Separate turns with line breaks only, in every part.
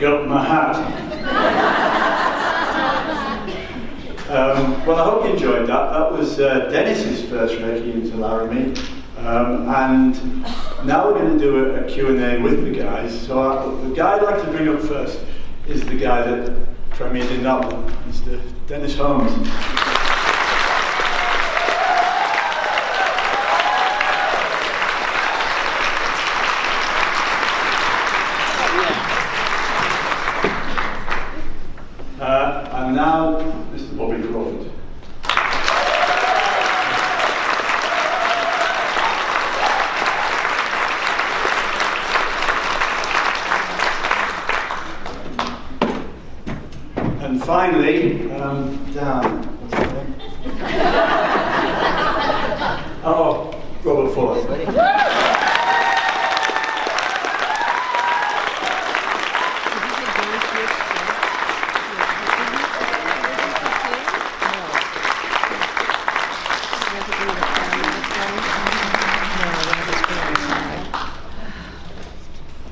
forgot my hat. Well, I hope you enjoyed that. That was Dennis's first recce into Laramie. And now we're going to do a Q&A with the guys. So the guy I'd like to bring up first is the guy that premiered in that one, Mr. Dennis Holmes. And now, Mr. Bobby Crawford. And finally, Dan. What's his name? Oh, Robert Forth.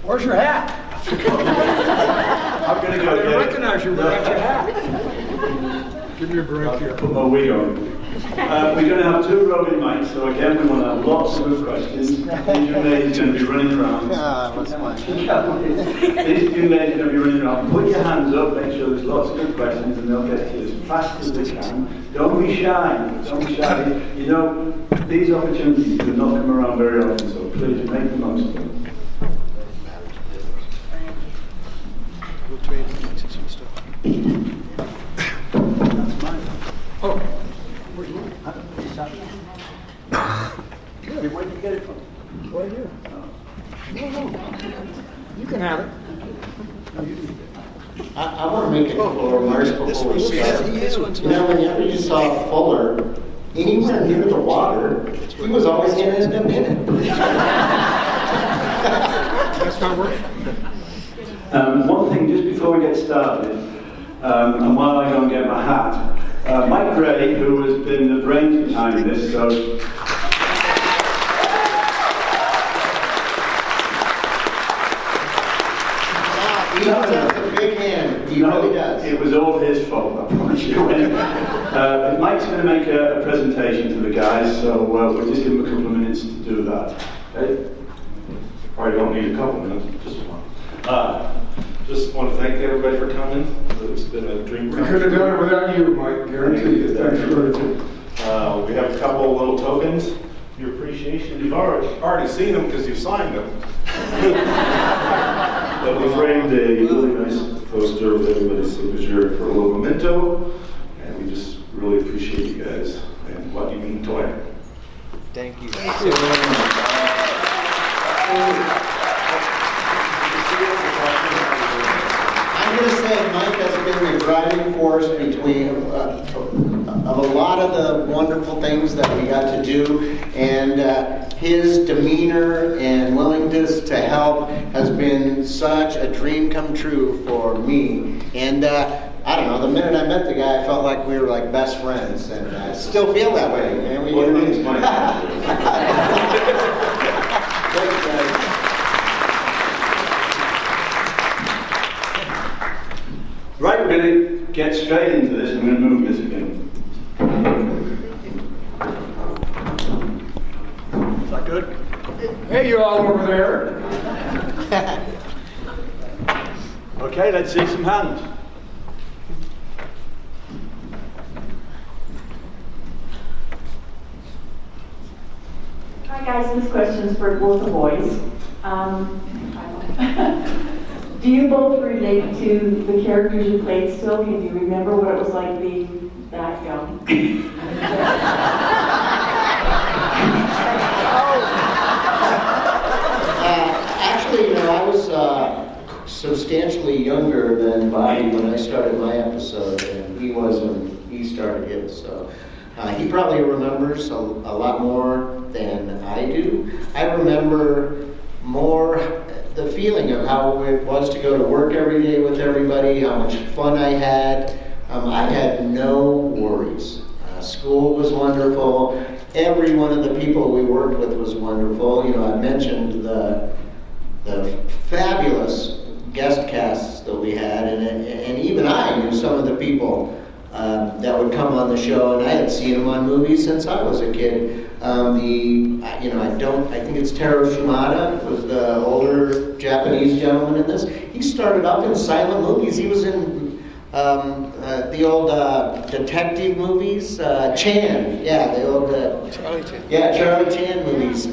Where's your hat?
I'm going to go get it.
I recognize you without your hat. Give me a break here.
Put my wig on. We're going to have two roving mics, so again we want to have lots of good questions. These young ladies are going to be running around. These young ladies are going to be running around. Put your hands up, make sure there's lots of good questions, and they'll get to you as fast as they can. Don't be shy. Don't be shy. You know, these opportunities do not come around very often, so please make the most of them.
Oh, where's mine?
Where did you get it from?
Right here. No. You can have it.
I want to make a couple of remarks before we start. You know, whenever you saw Fuller anywhere near the water, he was always in it in a minute.
That's not working.
One thing just before we get started, and while I go and get my hat, Mike Gray, who has been the brains behind this, so
He has a big hand. He really does.
It was all his fault, I promise you. Mike's going to make a presentation to the guys, so we'll just give him a couple of minutes to do that. Okay?
Probably don't need a couple minutes, just one. Just want to thank everybody for coming. It's been a dream.
We could have done it without you, Mike. Guarantee you. Thanks for it.
We have a couple of little tokens. Your appreciation. You've already seen them because you've signed them. But we framed a really nice poster with everybody's signature for a little memento, and we just really appreciate you guys and what you mean to Laramie.
Thank you.
I'm going to say Mike has been the driving force between of a lot of the wonderful things that we got to do, and his demeanor and willingness to help has been such a dream come true for me. And I don't know, the minute I met the guy, I felt like we were like best friends, and I still feel that way. Man.
Well, your name's Mike.
Thanks, guys.
Right, we're going to get straight into this. I'm going to move this again. Is that good?
Hey, you all over there.
Okay, let's see some hands.
Hi guys, this question is for both the boys. Do you both relate to the characters you played still? Can you remember what it was like being that young?
Actually, you know, I was substantially younger than Bobby when I started my episode, and he was when he started his. So he probably remembers a lot more than I do. I remember more the feeling of how it was to go to work every day with everybody, how much fun I had. I had no worries. School was wonderful. Every one of the people we worked with was wonderful. You know, I mentioned the fabulous guest casts that we had, and even I knew some of the people that would come on the show, and I had seen them on movies since I was a kid. I think it's Taro Shimada was the older Japanese gentleman in this. He started off in silent movies. He was in the old detective movies, Chan. Yeah, the old
Charlie Chan.
Yeah, Charlie Chan movies.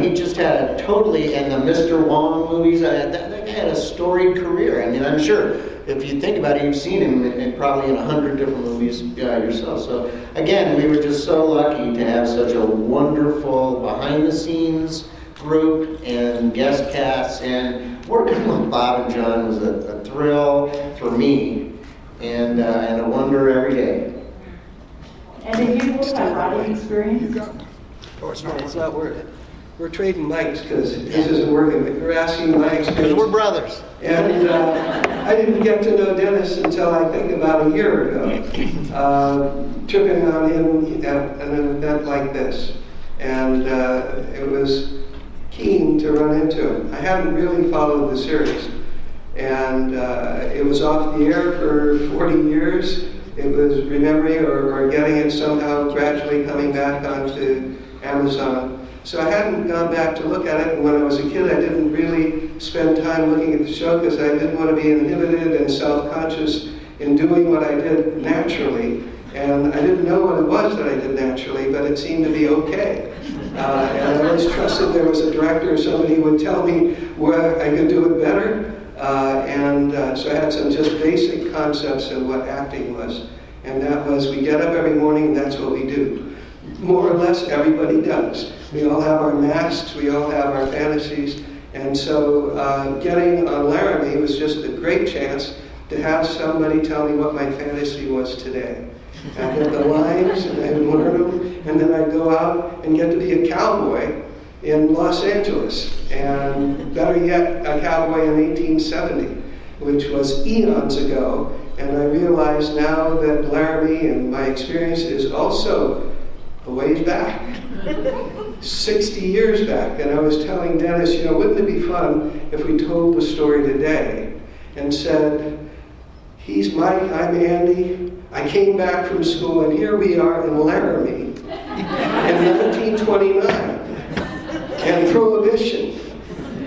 He just had a totally, and the Mr. Wong movies. That guy had a storied career. I mean, I'm sure if you think about it, you've seen him probably in 100 different movies yourself. So again, we were just so lucky to have such a wonderful behind-the-scenes group and guest casts. And working with Bob and John was a thrill for me, and a wonder every day.
And did you both have writing experience?
Oh, it's
It's not working. We're trading mics because this isn't working. But you're asking my
Because
experience.
we're brothers.
And I didn't get to know Dennis until I think about a year ago, tripping on him at an event like this. And it was keen to run into him. I hadn't really followed the series. And it was off the air for 40 years. It was remembering or getting it somehow gradually coming back onto Amazon. So I hadn't gone back to look at it, and when I was a kid I didn't really spend time looking at the show because I didn't want to be inhibited and self-conscious in doing what I did naturally. And I didn't know what it was that I did naturally, but it seemed to be okay. And I always trusted there was a director or somebody who would tell me where I could do it better. So I had some just basic concepts of what acting was. And that was, we get up every morning and that's what we do. More or less everybody does. We all have our masks, we all have our fantasies. And so getting on Laramie was just a great chance to have somebody tell me what my fantasy was today. I'd get the lines and I'd learn them, and then I'd go out and get to be a cowboy in Los Angeles. And better yet, a cowboy in 1870, which was eons ago. And I realize now that Laramie and my experience is also a ways back, 60 years back. And I was telling Dennis, wouldn't it be fun if we told the story today and said, he's Mike, I'm Andy, I came back from school, and here we are in Laramie in 1929, and Prohibition.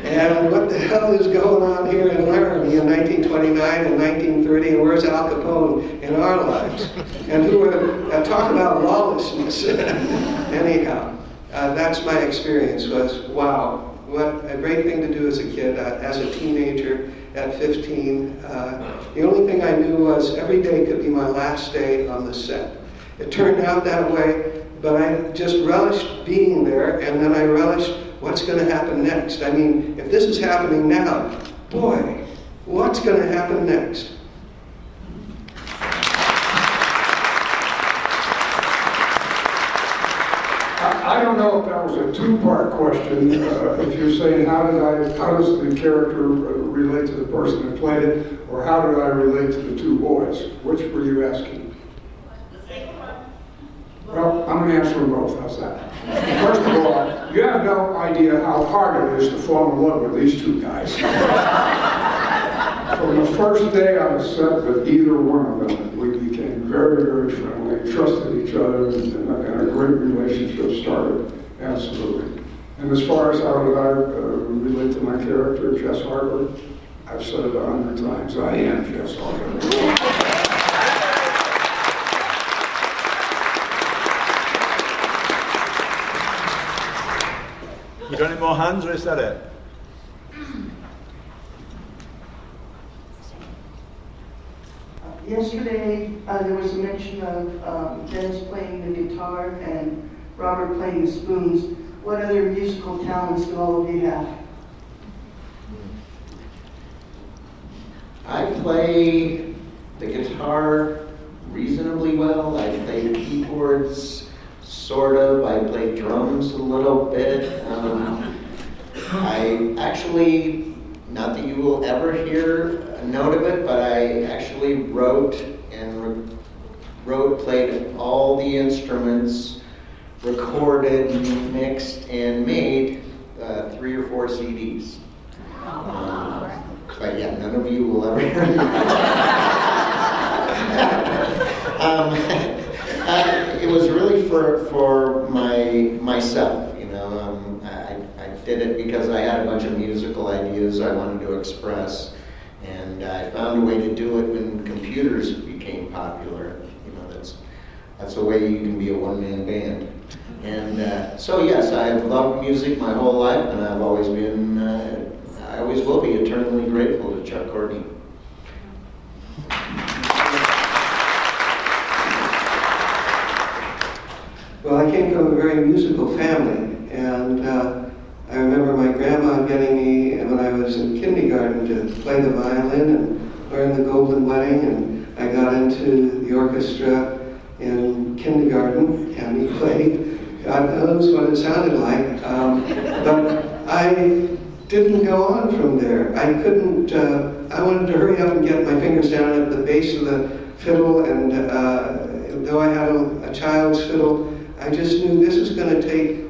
And what the hell is going on here in Laramie in 1929 and 1930, and where's Al Capone in our lives? And who are, talk about lawlessness. Anyhow, that's my experience, was, wow, what a great thing to do as a kid, as a teenager at 15. The only thing I knew was every day could be my last day on the set. It turned out that way, but I just relished being there, and then I relished what's going to happen next. I mean, if this is happening now, boy, what's going to happen next?
I don't know if that was a two-part question. If you're saying how does the character relate to the person that played it, or how did I relate to the two boys? Which were you asking? Well, I'm going to answer them both. How's that? First of all, you have no idea how hard it is to fall in love with these two guys. From the first day on the set with either one of them, we became very, very friendly, trusted each other, and a great relationship started. Absolutely. And as far as how did I relate to my character, Jess Harper, I've said it 100 times. I am Jess Harper.
You got any more hands, or is that it?
Yesterday, there was a mention of Dennis playing the guitar and Robert playing the spoons. What other musical talents do all of you have?
I play the guitar reasonably well. I play the keyboards, sort of. I play drums a little bit. I actually, not that you will ever hear a note of it, but I actually played all the instruments, recorded, mixed, and made 3 or 4 CDs. But yeah, none of you will ever hear me. It was really for myself, you know. I did it because I had a bunch of musical ideas I wanted to express, and I found a way to do it when computers became popular. You know, that's a way you can be a one-man band. And so yes, I have loved music my whole life, and I've always been, I always will be eternally grateful to Chuck Courtney.
Well, I came from a very musical family, and I remember my grandma getting me, when I was in kindergarten, to play the violin and learn the Golden Wedding, and I got into the orchestra in kindergarten, and we played, God knows what it sounded like, but I didn't go on from there. I couldn't, I wanted to hurry up and get my fingers down at the base of the fiddle, and though I had a child's fiddle, I just knew this is going to take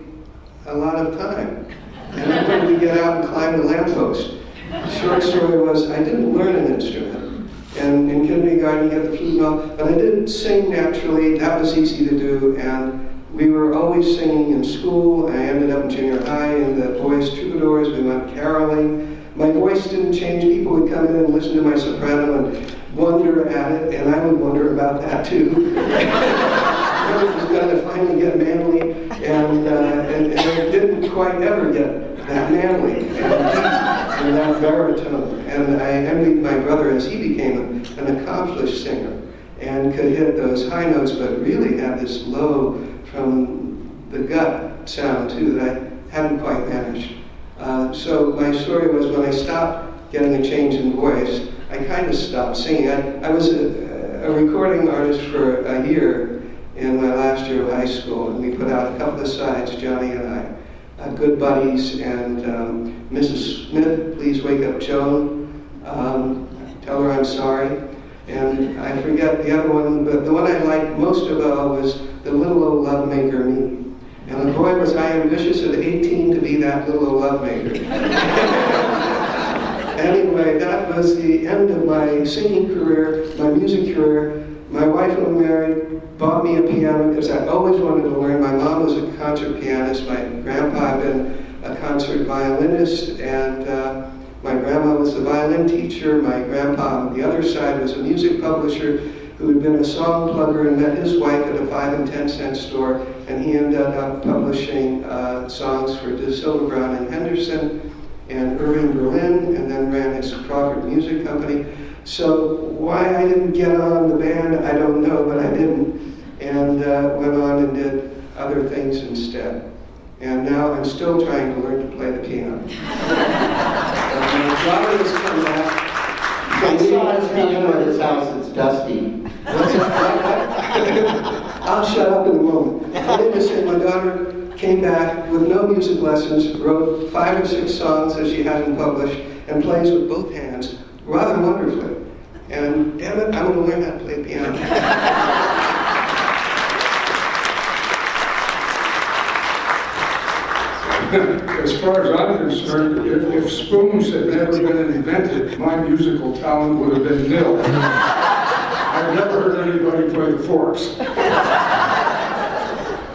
a lot of time. And I wanted to get out and climb the lamppost. The short story was, I didn't learn an instrument. And in kindergarten, you get the flute and all, but I did sing naturally. That was easy to do. And we were always singing in school. I ended up in junior high in the boys' troubadours. We went caroling. My voice didn't change. People would come in and listen to my soprano and wonder at it, and I would wonder about that too. I was going to finally get manly, and I didn't quite ever get that manly and that baritone. And I envied my brother as he became an accomplished singer and could hit those high notes, but really had this low from the gut sound too that I hadn't quite managed. So my story was, when I stopped getting a change in voice, I kind of stopped singing. I was a recording artist for a year in my last year of high school, and we put out a couple of sides, Johnny and I, Good Buddies, and Mrs. Smith, Please Wake Up Joan, Tell Her I'm Sorry, and I forget the other one, but the one I liked most of all was The Little Old Lovemaker Me. And boy, was I ambitious at 18 to be that little old lovemaker. Anyway, that was the end of my singing career, my music career. My wife, who was married, bought me a piano because I always wanted to learn. My mom was a concert pianist. My grandpa had been a concert violinist, and my grandma was a violin teacher. My grandpa on the other side was a music publisher who had been a song plugger and met his wife at a 5 and 10 cent store, and he ended up publishing songs for De Silva, Brown and Henderson and Irving Berlin, and then ran his Crawford Music Company. So why I didn't get on the band, I don't know, but I didn't, and went on and did other things instead. And now I'm still trying to learn to play the piano. My daughter has come back.
I saw his piano at his house, it's dusty.
I'll shut up in a moment. I need to say my daughter came back with no music lessons, wrote 5 or 6 songs that she hadn't published, and plays with both hands rather wonderfully. And damn it, I'm going to learn how to play piano.
As far as I'm concerned, if spoons had never been invented, my musical talent would have been nil. I've never heard anybody play the forks.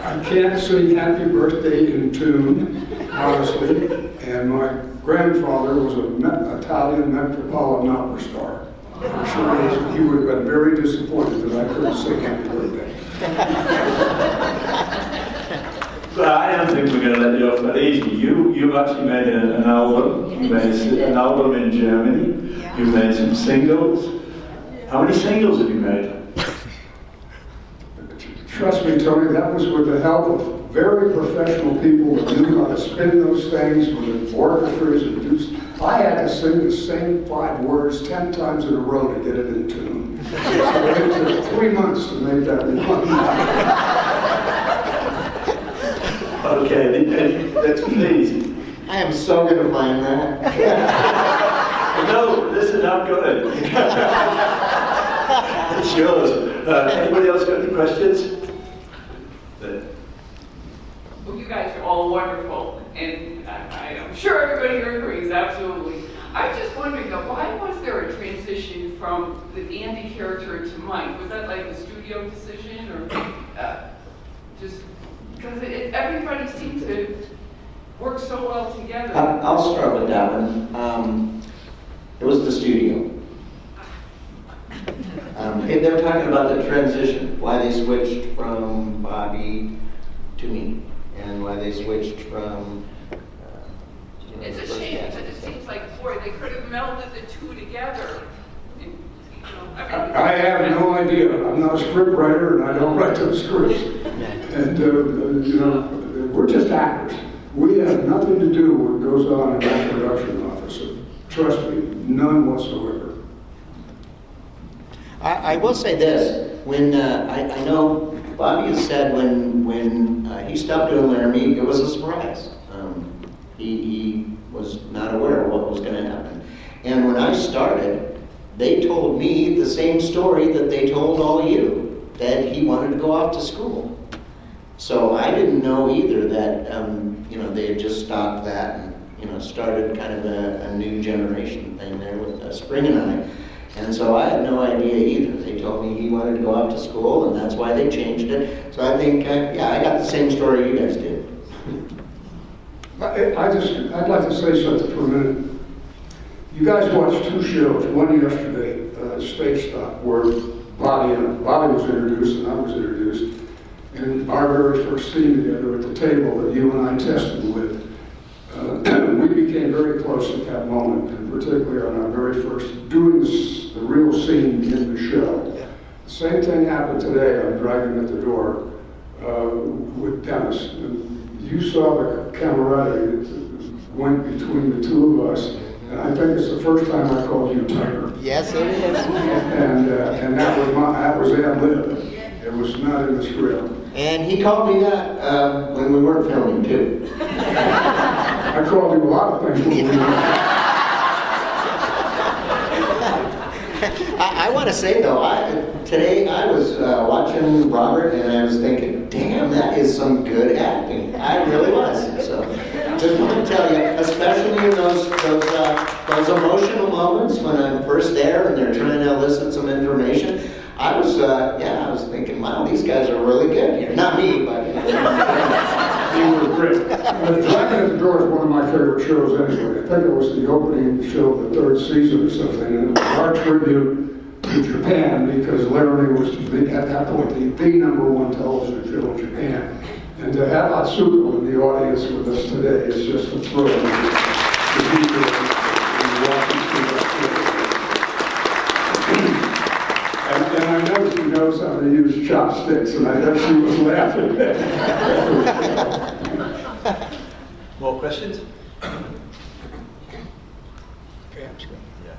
I can't sing Happy Birthday in tune, honestly, and my grandfather was an Italian Metropolitan Opera star. I'm sure he would have been very disappointed that I couldn't sing Happy Birthday.
But I don't think we're going to let you off that easy. You've actually made an album. You made an album in Germany.
Yeah.
You made some singles. How many singles have you made?
Trust me, Tony, that was with the help of very professional people that knew how to spin those things with the orchestras and do. I had to sing the same 5 words 10 times in a row to get it in tune. So it took 3 months to make that one.
Okay, let's please.
I am so going to find that.
No, listen, I've got it. It's yours. Anybody else got any questions?
Well, you guys are all wonderful, and I'm sure everybody here agrees, absolutely. I was just wondering though, why was there a transition from the Andy character to Mike? Was that like a studio decision or just because everybody seemed to work so well together?
I'll start with that one. It was the studio. They were talking about the transition, why they switched from Bobby to me, and why they switched from.
It's a shame because it seems like, boy, they could have melded the two together.
I have no idea. I'm not a script writer, and I don't write those scripts. And you know, we're just actors. We have nothing to do with what goes on in that production office. Trust me, none whatsoever.
I will say this: when I know Bobby has said when he stopped doing Laramie, it was a surprise. He was not aware of what was going to happen. And when I started, they told me the same story that they told all you, that he wanted to go off to school. So I didn't know either that they had just stopped that and started kind of a new generation thing there with Spring and I. And so I had no idea either. They told me he wanted to go off to school, and that's why they changed it. So I think, I got the same story you guys did.
I'd like to say something for a minute. You guys watched two shows, one yesterday, Stage Stop, where Bobby was introduced and I was introduced. And our very first scene together at the table that you and I tested with, we became very close at that moment, and particularly on our very first, doing the real scene in the show. Yeah. The same thing happened today. I'm driving at the door with Dennis. And you saw the camaraderie that went between the two of us, and I think it's the first time I called you Tiger.
Yes, it is.
And that was ad-lib. It was not in the script.
And he called me that when we weren't filming too.
I called you a lot of things when we weren't.
I want to say though, today I was watching Robert and I was thinking, damn, that is some good acting. I really was. So just want to tell you, especially in those emotional moments when I'm first there and they're trying to elicit some information, I was thinking, wow, these guys are really good here. Not me, but
you were great. Driving at the Door is one of my favorite shows anyway. I think it was the opening show of the third season or something, and it was our tribute to Japan because Laramie was, at that point, the number one television show in Japan. And to have Atsuko in the audience with us today is just a thrill to be here and watch you see that. And I know she knows how to use chopsticks, and I know she was laughing.
More questions?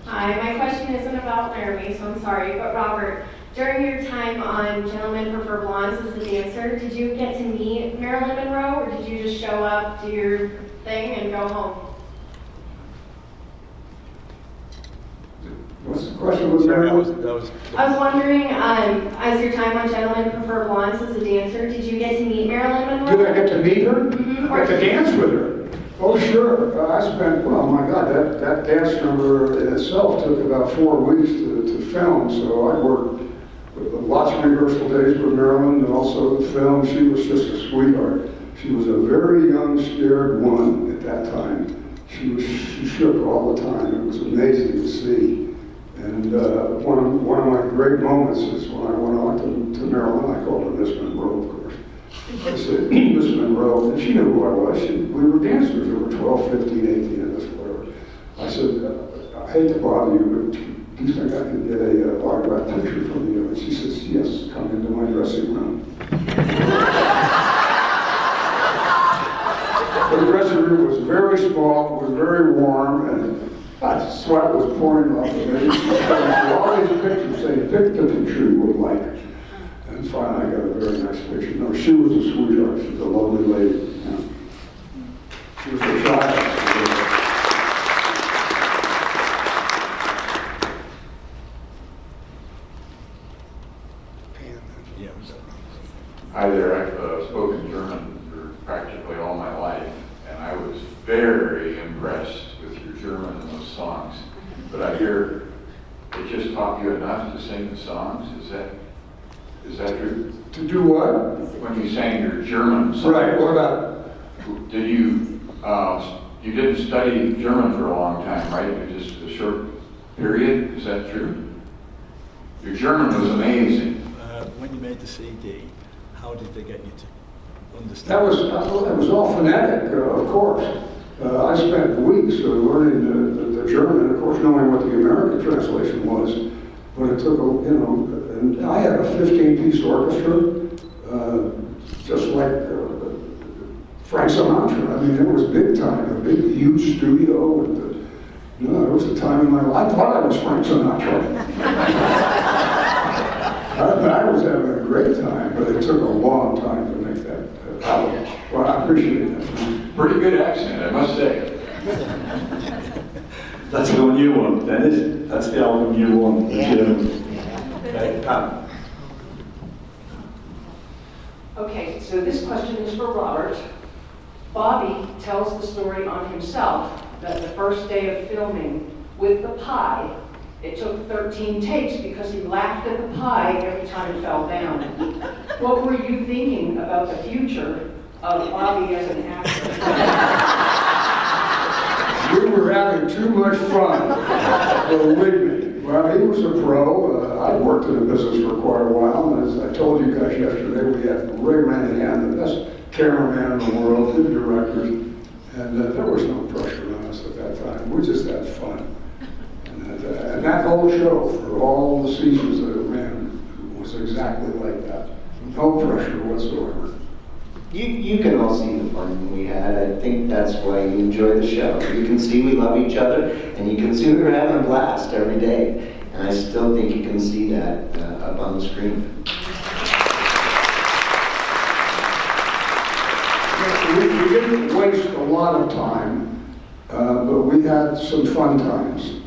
Hi, my question isn't about Laramie, so I'm sorry, but Robert, during your time on Gentlemen Prefer Blondes as a dancer, did you get to meet Marilyn Monroe, or did you just show up, do your thing, and go home?
What's the question? Was there?
I was wondering, as your time on Gentlemen Prefer Blondes as a dancer, did you get to meet Marilyn Monroe?
Did I get to meet her?
Mm-hmm.
Get to dance with her? Oh, sure. I spent, well, my God, that dance number in itself took about 4 weeks to film, so I worked lots of rehearsal days with Marilyn and also the film. She was just a sweetheart. She was a very young, scared woman at that time. She shook all the time. It was amazing to see. And one of my great moments is when I went on to Marilyn. I called her Miss Monroe, of course. I said, Miss Monroe, and she knew who I was. We were dancers. There were 12, 15, 18 of us, whatever. I said, I hate to bother you, but do you think I could get a autographed picture from you? And she says, yes, come into my dressing room. The dressing room was very small, it was very warm, and sweat was pouring off of me. All these pictures saying, pick the picture you would like. And finally I got a very nice picture. No, she was a sweetheart. She was a lovely lady. Yeah. She was a child.
Hi there, I've spoken German for practically all my life, and I was very impressed with your German in those songs. enough to sing the songs? Is that true?
To do what?
When you sang your German songs.
Right, what about?
Did you, you didn't study German for a long time, right? Just a short period, is that true? Your German was amazing.
When you made the CD, how did they get you to understand?
That was all phonetic, of course. I spent weeks learning the German, of course, knowing what the American translation was. But it took, and I had a 15-piece orchestra, just like Frank Sinatra. I mean, it was big time, a big, huge studio. And, it was the time in my life. I thought I was Frank Sinatra. I was having a great time, but it took a long time to make that album. Well, I appreciate that.
Pretty good accent, I must say.
That's the one you won, Dennis. That's the album you won.
Yeah.
Okay, Pam.
Okay, so this question is for Robert. Bobby tells the story on himself that the first day of filming with the pie, it took 13 takes because he laughed at the pie every time it fell down. What were you thinking about the future of Bobby as an actor?
We were having too much fun, believe me. Well, he was a pro. I'd worked in the business for quite a while, and as I told you guys yesterday, we had Ray Ranahan, the best cameraman in the world, good directors, and there was no pressure on us at that time. We just had fun. And that whole show, for all the seasons that it ran, was exactly like that. No pressure whatsoever.
You can all see the fun we had. I think that's why you enjoy the show. You can see we love each other, and you can see we were having a blast every day. And I still think you can see that up on the screen.
We didn't waste a lot of time, but we had some fun times.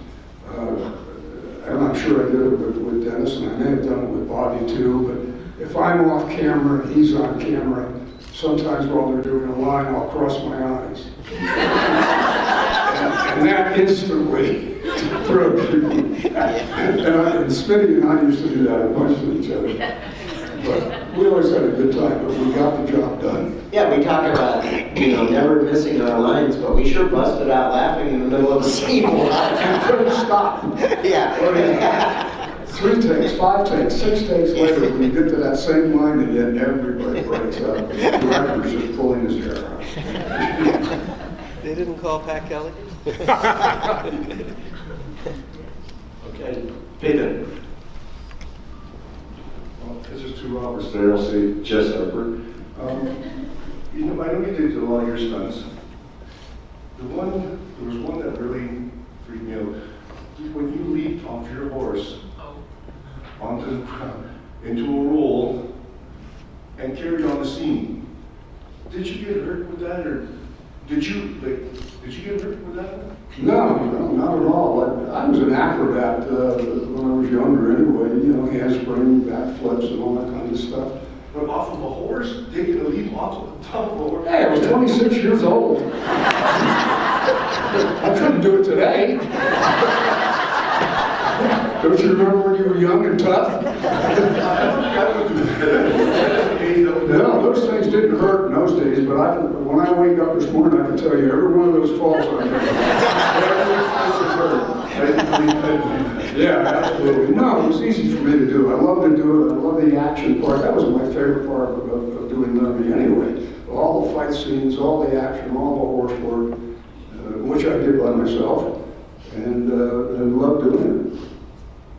I'm not sure I did it with Dennis, and I may have done it with Bobby too, but if I'm off camera and he's on camera, sometimes while they're doing a line, I'll cross my eyes. and that instantly throws you. And Smitty and I used to do that a bunch with each other. But we always had a good time, but we got the job done.
Yeah, we talk about, never missing our lines, but we sure busted out laughing in the middle of the scene.
And couldn't stop.
Yeah.
3 takes, 5 takes, 6 takes later, when you get to that same line again, everybody breaks up. The director's just pulling his hair out.
They didn't call Pat Kelly?
Okay, Peter.
Well, this is to Robert's there, I'll say Jess Harper. I know you did a lot of your stunts. There was one that really freaked me out. When you leaped off your horse onto the ground, into a roll, and carried on the scene. Did you get hurt with that, or did you get hurt with that?
No, not at all. I was an acrobat when I was younger anyway, handspring, backflips, and all that kind of stuff.
But off of a horse, taking a leap off of the top of a horse?
Hey, I was 26 years old. I couldn't do it today. Don't you remember when you were young and tough? No, those things didn't hurt in those days, but when I wake up this morning, I can tell you every one of those falls I made. Yeah, absolutely. No, it was easy for me to do. I love to do it. I love the action part. That was my favorite part of doing Laramie anyway. All the fight scenes, all the action, all the horse work, which I did by myself, and loved doing it.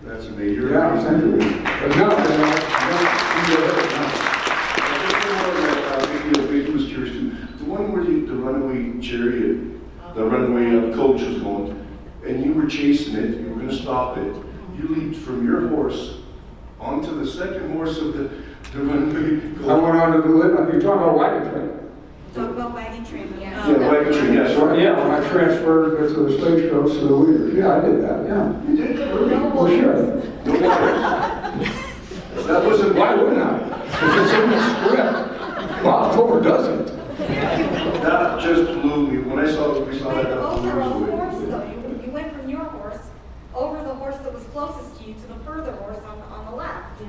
That's amazing.
Yeah, thank you. But no,
maybe was curious too. The one where the runaway chariot, the runaway coach was going, and you were chasing it, you were going to stop it. You leaped from your horse onto the second horse of the runaway coach.
I went on to the lip. You're talking about wagon train.
Talk about wagon train.
Yeah, wagon train, yes.
Yeah, when I transferred to the stagecoach to the leaders. Yeah, I did that, yeah.
You did? Really?
Well, sure.
No wonder. That wasn't
Why wouldn't I? If it's in the script, Bob Cooper doesn't.
That just blew me. When we saw that, that blew
Over a
me away.
horse, though. You went from your horse over the horse that was closest to you. you to the further horse on the left.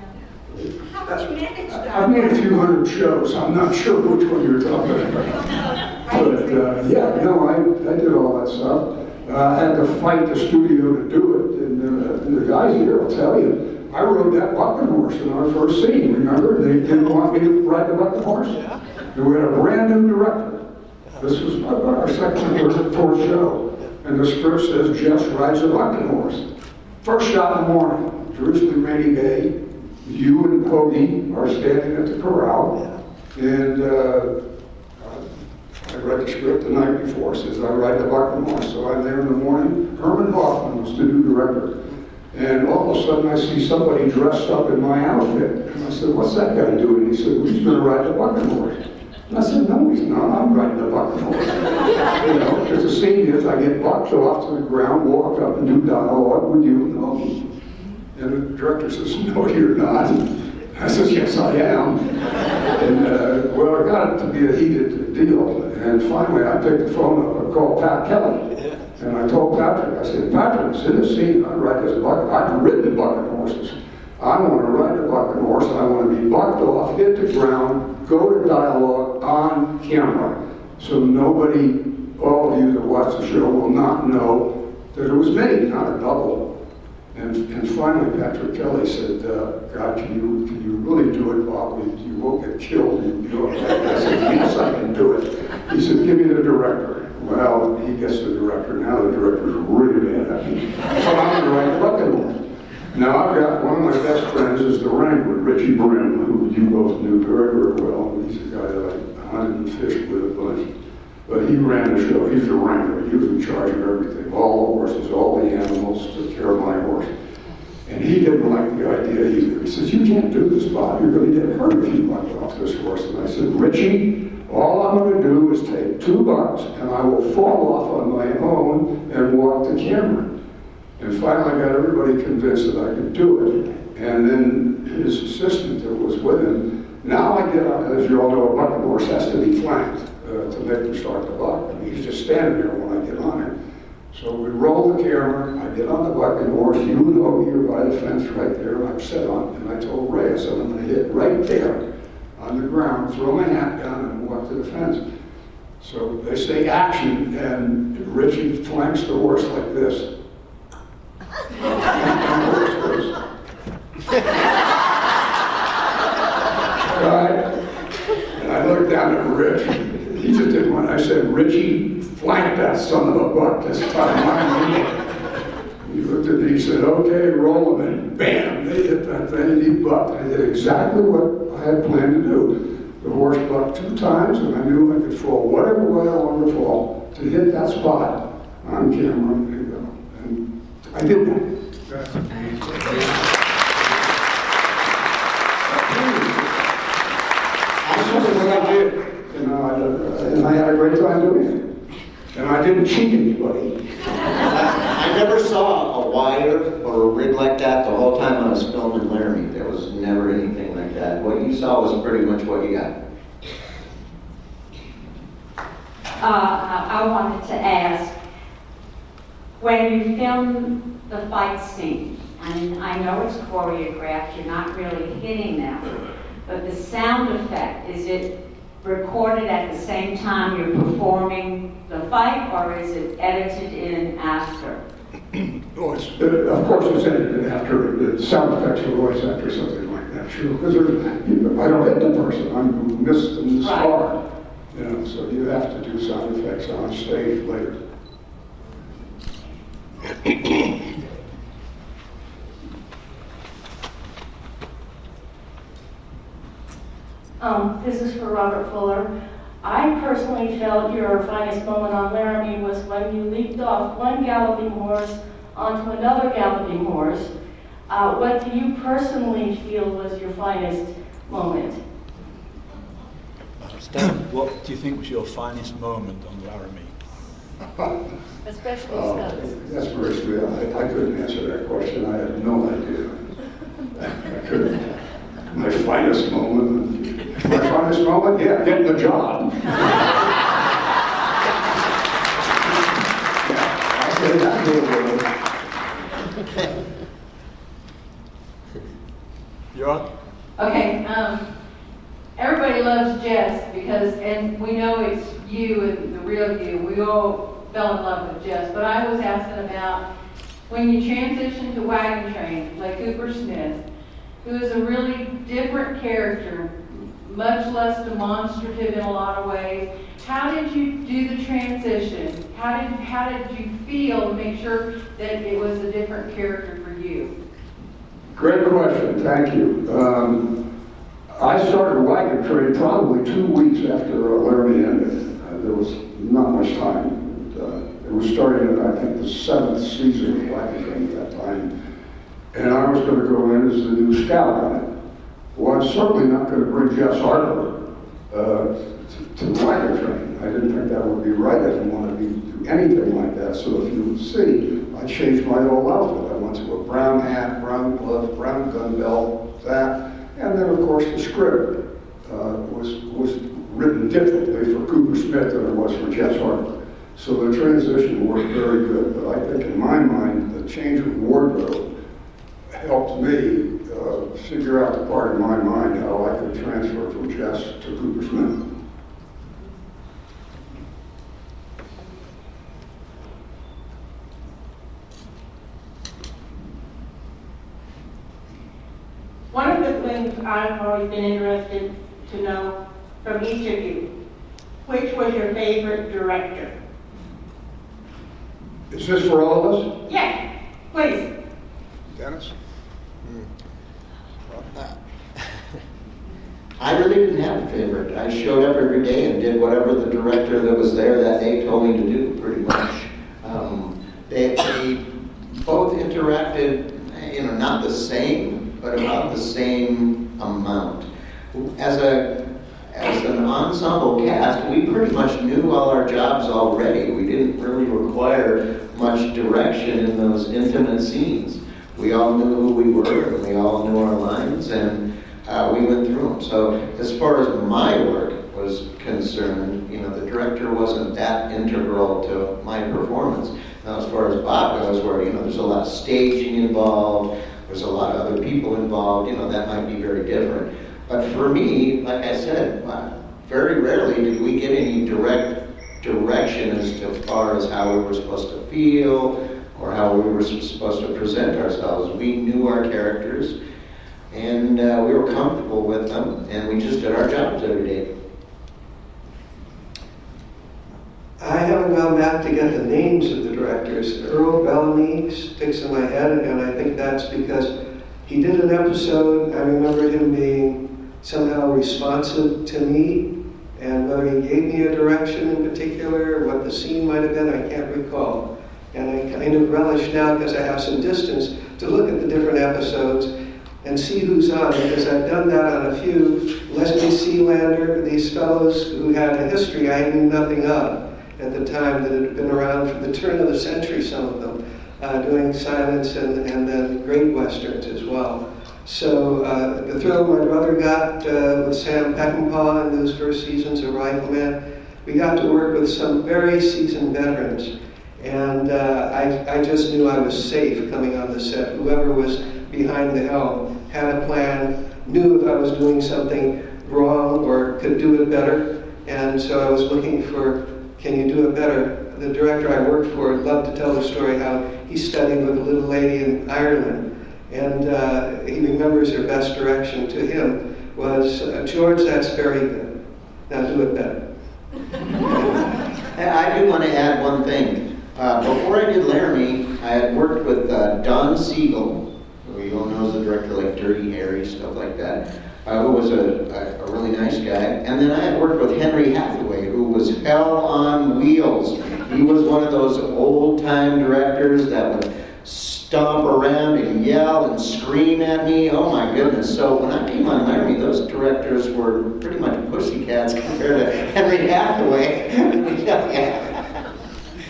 How did you manage that?
I've made a few hundred shows. I'm not sure which one you're talking about. But yeah, no, I did all that stuff. I had to fight the studio to do it. And the guys here will tell you, I rode that bucking horse in our first scene, remember? They didn't want me to ride the bucking horse. And we had a brand new director. This was our second or fourth show. And the script says, Jess rides a bucking horse. First shot in the morning, Jerusalem rainy day. You and Cody are standing at the corral. And I read the script the night before. It says, I ride the bucking horse. So I'm there in the morning. Herman Hoffman was the new director. And all of a sudden I see somebody dressed up in my outfit. And I said, what's that guy doing? He said, well, he's going to ride the bucking horse. And I said, no, he's not. I'm riding the bucking horse. You know, because the scene is I get bucked off to the ground, walk up and do dialogue with you and Ogie. And the director says, no, you're not. I says, yes, I am. And, well, it got to be a heated deal. And finally, I picked the phone up and called Pat Kelly. And I told Patrick, I said, Patrick, it's in the scene. I ride this bucket. I've ridden bucking horses. I want to ride the bucking horse. I want to be bucked off, hit the ground, go to dialogue on camera. So nobody, all of you that watch the show, will not know that it was me, not a double. And finally, Patrick Kelly said, God, can you really do it, Bob? You won't get killed. You know it. I said, yes, I can do it. He said, give me the director. Well, he gets the director. Now the director's really mad at me. So I'm going to write the bucking horse. Now I've got one of my best friends is the wrangler, Richie Brim, who you both knew very, very well. He's a guy that I hunted and fished with a bunch. But he ran the show. He was a wrangler. He was in charge of everything. All the horses, all the animals, took care of my horse. And he didn't like the idea either. He says, you can't do this, Bob. You're going to get hurt if you buck off this horse. And I said, Richie, all I'm going to do is take 2 bucks and I will fall off on my own and walk the camera. And finally I got everybody convinced that I could do it. And then his assistant that was with him, now I get on, as you all know, a bucking horse has to be flanked to make him start to buck. And he's just standing there when I get on him. So we roll the camera, I get on the bucking horse, you and Ogie are by the fence right there, and I'm set on, and I told Ray, I said, I'm going to hit right there on the ground, throw my hat down, and walk to the fence. So they say action, and Richie flanks the horse like this. And the horse goes. Right? And I looked down at Rich. He just didn't want. I said, Richie, flank that son of a buck this time. He looked at me. He said, "Okay, roll him." And bam, they hit that thing. And he bucked. I did exactly what I had planned to do. The horse bucked 2 times, and I knew I could fall whatever way I wanted to fall to hit that spot on camera. And I did that. That's amazing. What I did, you know, and I had a great time doing it. And I didn't cheat anybody.
I never saw a wire or a rig like that the whole time I was filming Laramie. There was never anything like that. What you saw was pretty much what you got.
I wanted to ask, when you film the fight scene, and I know it's choreographed, you're not really hitting them, but the sound effect, is it recorded at the same time you're performing the fight, or is it edited in after?
Oh, of course it's edited after. The sound effects are always after something like that, sure. Because I don't hit the person, I miss them this far. You know, so you have to do sound effects on stage later.
This is for Robert Fuller. I personally felt your finest moment on Laramie was when you leaped off one galloping horse onto another galloping horse. What do you personally feel was your finest moment?
Stan, what do you think was your finest moment on Laramie?
Especially stunts.
That's very sweet. I couldn't answer that question. I had no idea. I couldn't. My finest moment. My finest moment? Yeah, getting the job. I say that real well.
three of you, we all fell in love with Jess, but I was asking about when you transitioned to Wagon Train, like Cooper Smith, who is a really different character, much less demonstrative in a lot of ways. How did you do the transition? How did you feel to make sure that it was a different character for you?
Great question, thank you. I started Wagon Train probably 2 weeks after Laramie ended. There was not much time. It was starting at, I think, the 7th season of Wagon Train at that time. And I was going to go in as the new scout on it. Well, I'm certainly not going to bring Jess Harper to Wagon Train. I didn't think that would be right. I didn't want to do anything like that. So if you see, I changed my whole outfit. I went to a brown hat, brown glove, brown gun belt, that. And then, of course, the script was written differently for Cooper Smith than it was for Jess Harper. So the transition worked very good. But I think in my mind, the change of wardrobe helped me figure out the part in my mind how I could transfer from Jess to Cooper Smith.
One of the things I've always been interested to know from each of you, which was your favorite director?
Is this for all of us?
Yes, please.
Dennis?
I really didn't have a favorite. I showed up every day and did whatever the director that was there that day told me to do, pretty much. They both interacted, not the same, but about the same amount. As an ensemble cast, we pretty much knew all our jobs already. We didn't really require much direction in those intimate scenes. We all knew who we were, and we all knew our lines, and we went through them. So as far as my work was concerned, the director wasn't that integral to my performance. Now, as far as Bob goes, where there's a lot of staging involved, there's a lot of other people involved, that might be very different. But for me, like I said, very rarely did we get any direct direction as far as how we were supposed to feel or how we were supposed to present ourselves. We knew our characters, and we were comfortable with them, and we just did our jobs every day.
I haven't gone back to get the names of the directors. Earl Bellamy sticks in my head, and I think that's because he did an episode. I remember him being somehow responsive to me, and whether he gave me a direction in particular, what the scene might have been, I can't recall. And I kind of relish now, because I have some distance, to look at the different episodes and see who's on, because I've done that on a few. Leslie Sealander, these fellows who had a history I knew nothing of at the time, that had been around from the turn of the century, some of them, doing silence and then great westerns as well. So the thrill my brother got with Sam Peckinpah in those first seasons of Rifleman, we got to work with some very seasoned veterans. And I just knew I was safe coming on the set. Whoever was behind the helm had a plan, knew if I was doing something wrong or could do it better. And so I was looking for, can you do it better? The director I worked for loved to tell the story how he studied with a little lady in Ireland. And he remembers her best direction to him was, George, that's very good. Now do it better.
I do want to add one thing. Before I did Laramie, I had worked with Don Siegel, who you all know is the director like Dirty Harry, stuff like that, who was a really nice guy. And then I had worked with Henry Hathaway, who was hell on wheels. He was one of those old-time directors that would stomp around and yell and scream at me. Oh my goodness. So when I came on Laramie, those directors were pretty much pussycats compared to Henry Hathaway.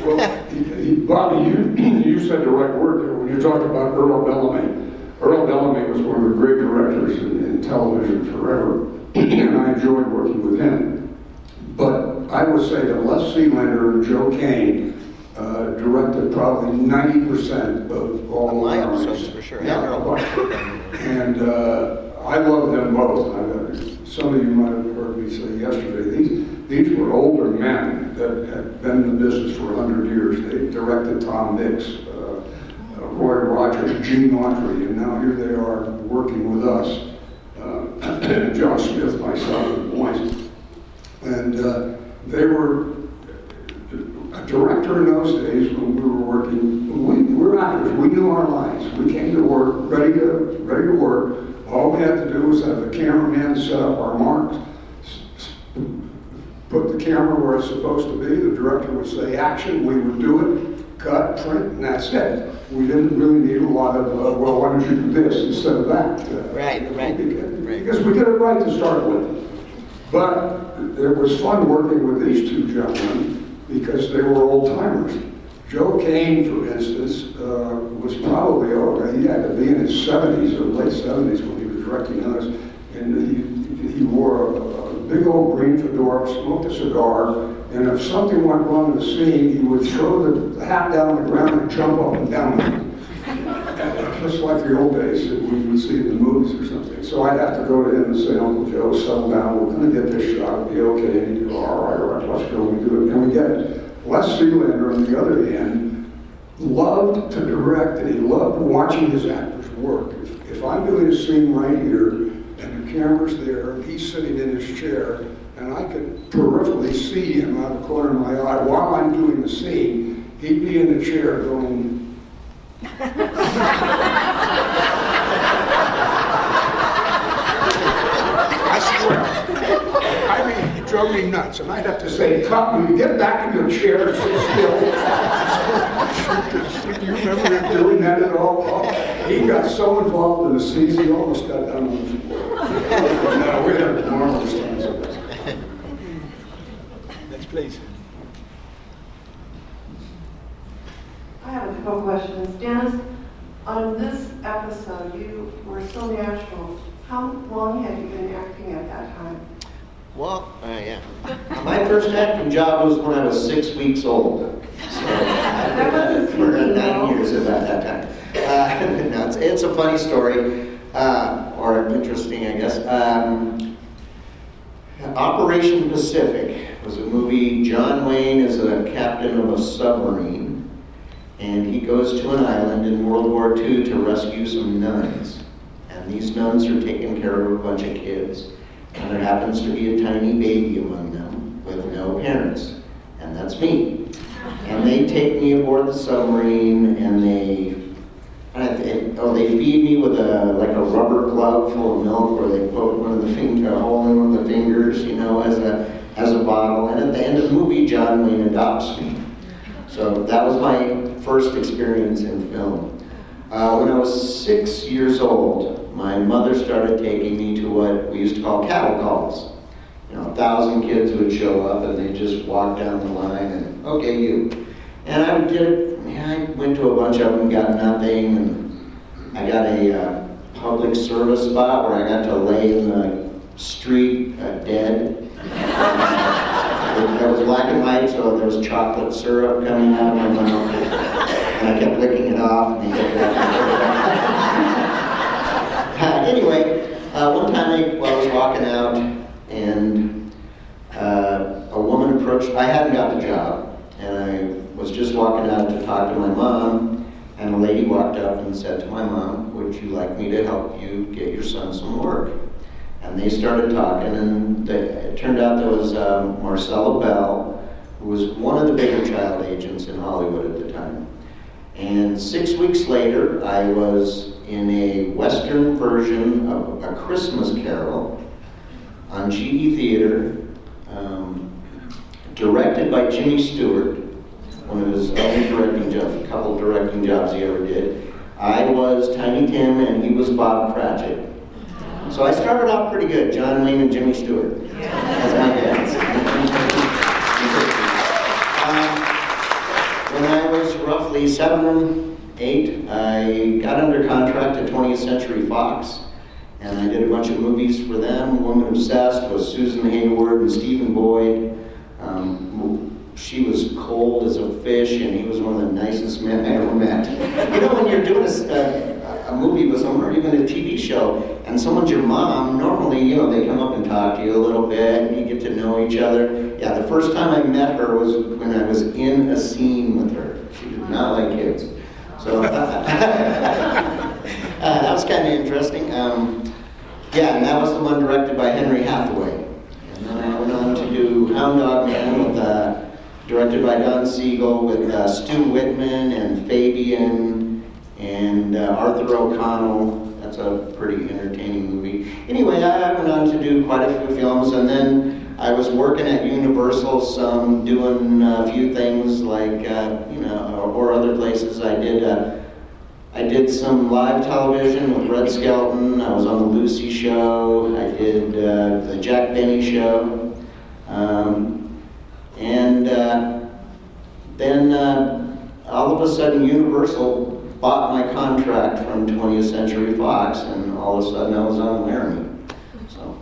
Well, Bobby, you said the right word there when you talked about Earl Bellamy. Earl Bellamy was one of the great directors in television forever, and I enjoyed working with him. But I would say that Les Sealander and Joe Kane directed probably 90% of all
my episodes, for sure.
Yeah, and I love them both. Some of you might have heard me say yesterday, These were older men that had been in the business for 100 years. They directed Tom Mix, Roy Rogers, Gene Autry, and now here they are working with us, John Smith, myself, and Boyce. And they were a director in those days when we were working. We were actors. We knew our lines. We came to work ready to work. All we had to do was have the cameraman set up our marks, put the camera where it's supposed to be. The director would say action. We would do it, cut, print, and that's it. We didn't really need a lot of, well, why don't you do this instead of that?
Right.
Because we did it right to start with. But it was fun working with these two gentlemen because they were old timers. Joe Kane, for instance, was probably, he had to be in his 70s or late 70s when he was directing us. And he wore a big old green fedora, smoked a cigar, and if something went wrong in the scene, he would throw the hat down on the ground and jump up and down. And just like the old days that we would see in the movies or something. So I'd have to go to him and say, Uncle Joe, settle down, we're going to get this shot, it'll be okay. And he'd go, all right, let's go, we do it. And we get it. Les Sealander, on the other hand, loved to direct, and he loved watching his actors work. If I'm doing a scene right here, and the camera's there, and he's sitting in his chair, and I could peripherally see him out of the corner of my eye while I'm doing the scene, he'd be in the chair going, I swear. I mean, it drove me nuts. And I'd have to say, cut, when you get back in your chair and sit still. Do you remember him doing that at all? He got so involved in the scenes, he almost got down on the floor. No, we had marvelous times with this.
Next, please.
I have a couple questions. Dennis, on this episode, you were so natural. How long had you been acting at that time?
Well, yeah. My first acting job was when I was 6 weeks old. So
That wasn't
for
too
9 years about that time. No, it's a funny story, or interesting, I guess. Operation Pacific was a movie. John Wayne is a captain of a submarine, and he goes to an island in World War II to rescue some nuns. And these nuns are taking care of a bunch of kids. And there happens to be a tiny baby among them with no parents. And that's me. And they take me aboard the submarine, and they feed me with a rubber glove full of milk, where they poke one of the a hole in one of the fingers, as a bottle. And at the end of the movie, John Wayne adopts me. So that was my first experience in film. When I was 6 years old, my mother started taking me to what we used to call cattle calls. 1,000 kids would show up, and they just walk down the line and, okay, you. And I would get it. I went to a bunch of them, got nothing, and I got a public service spot where I got to lay in the street dead. It was black and white, so there was chocolate syrup coming out of my mouth, and I kept licking it off, and they kept anyway, one time I was walking out, and a woman approached. I hadn't got the job, and I was just walking out to talk to my mom, and a lady walked up and said to my mom, "Would you like me to help you get your son some work?" And they started talking, and it turned out there was Marcella Bell, who was one of the bigger child agents in Hollywood at the time. And 6 weeks later, I was in a Western version of A Christmas Carol on GE Theater, directed by Jimmy Stewart, one of his only directing jobs, a couple directing jobs he ever did. I was Tiny Tim, and he was Bob Cratchit. So I started off pretty good, John Wayne and Jimmy Stewart as my dads. When I was roughly 7, 8, I got under contract at 20th Century Fox, and I did a bunch of movies for them. Woman Obsessed was Susan Hayward and Stephen Boyd. She was cold as a fish, and he was one of the nicest men I ever met. When you're doing a movie with someone or even a TV show, and someone's your mom, normally, you know, they come up and talk to you a little bit, and you get to know each other. Yeah, the first time I met her was when I was in a scene with her. She did not like kids. So that was kind of interesting. Yeah, and that was the one directed by Henry Hathaway. And then I went on to do Hound Dog Man, with, directed by Don Siegel, with Stu Whitman and Fabian and Arthur O'Connell. That's a pretty entertaining movie. Anyway, I went on to do quite a few films, and then I was working at Universal some, doing a few things like, you know, or other places. I did some live television with Red Skelton. I was on the Lucy Show. I did the Jack Benny Show. Then all of a sudden Universal bought my contract from 20th Century Fox, and all of a sudden I was on Laramie. So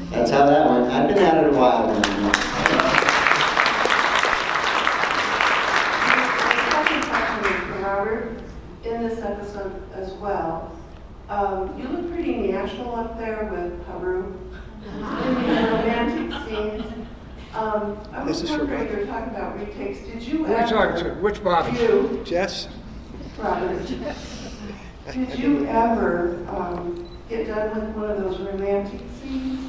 that's how that went. I've been at it a while now.
Second question for Robert, in this episode as well. You look pretty natural up there with Haru in the romantic scenes. I was wondering, you were talking about retakes. Did you
We're
ever...
talking to which Bobby?
You,
Jess?
Robert. Did you ever get done with one of those romantic scenes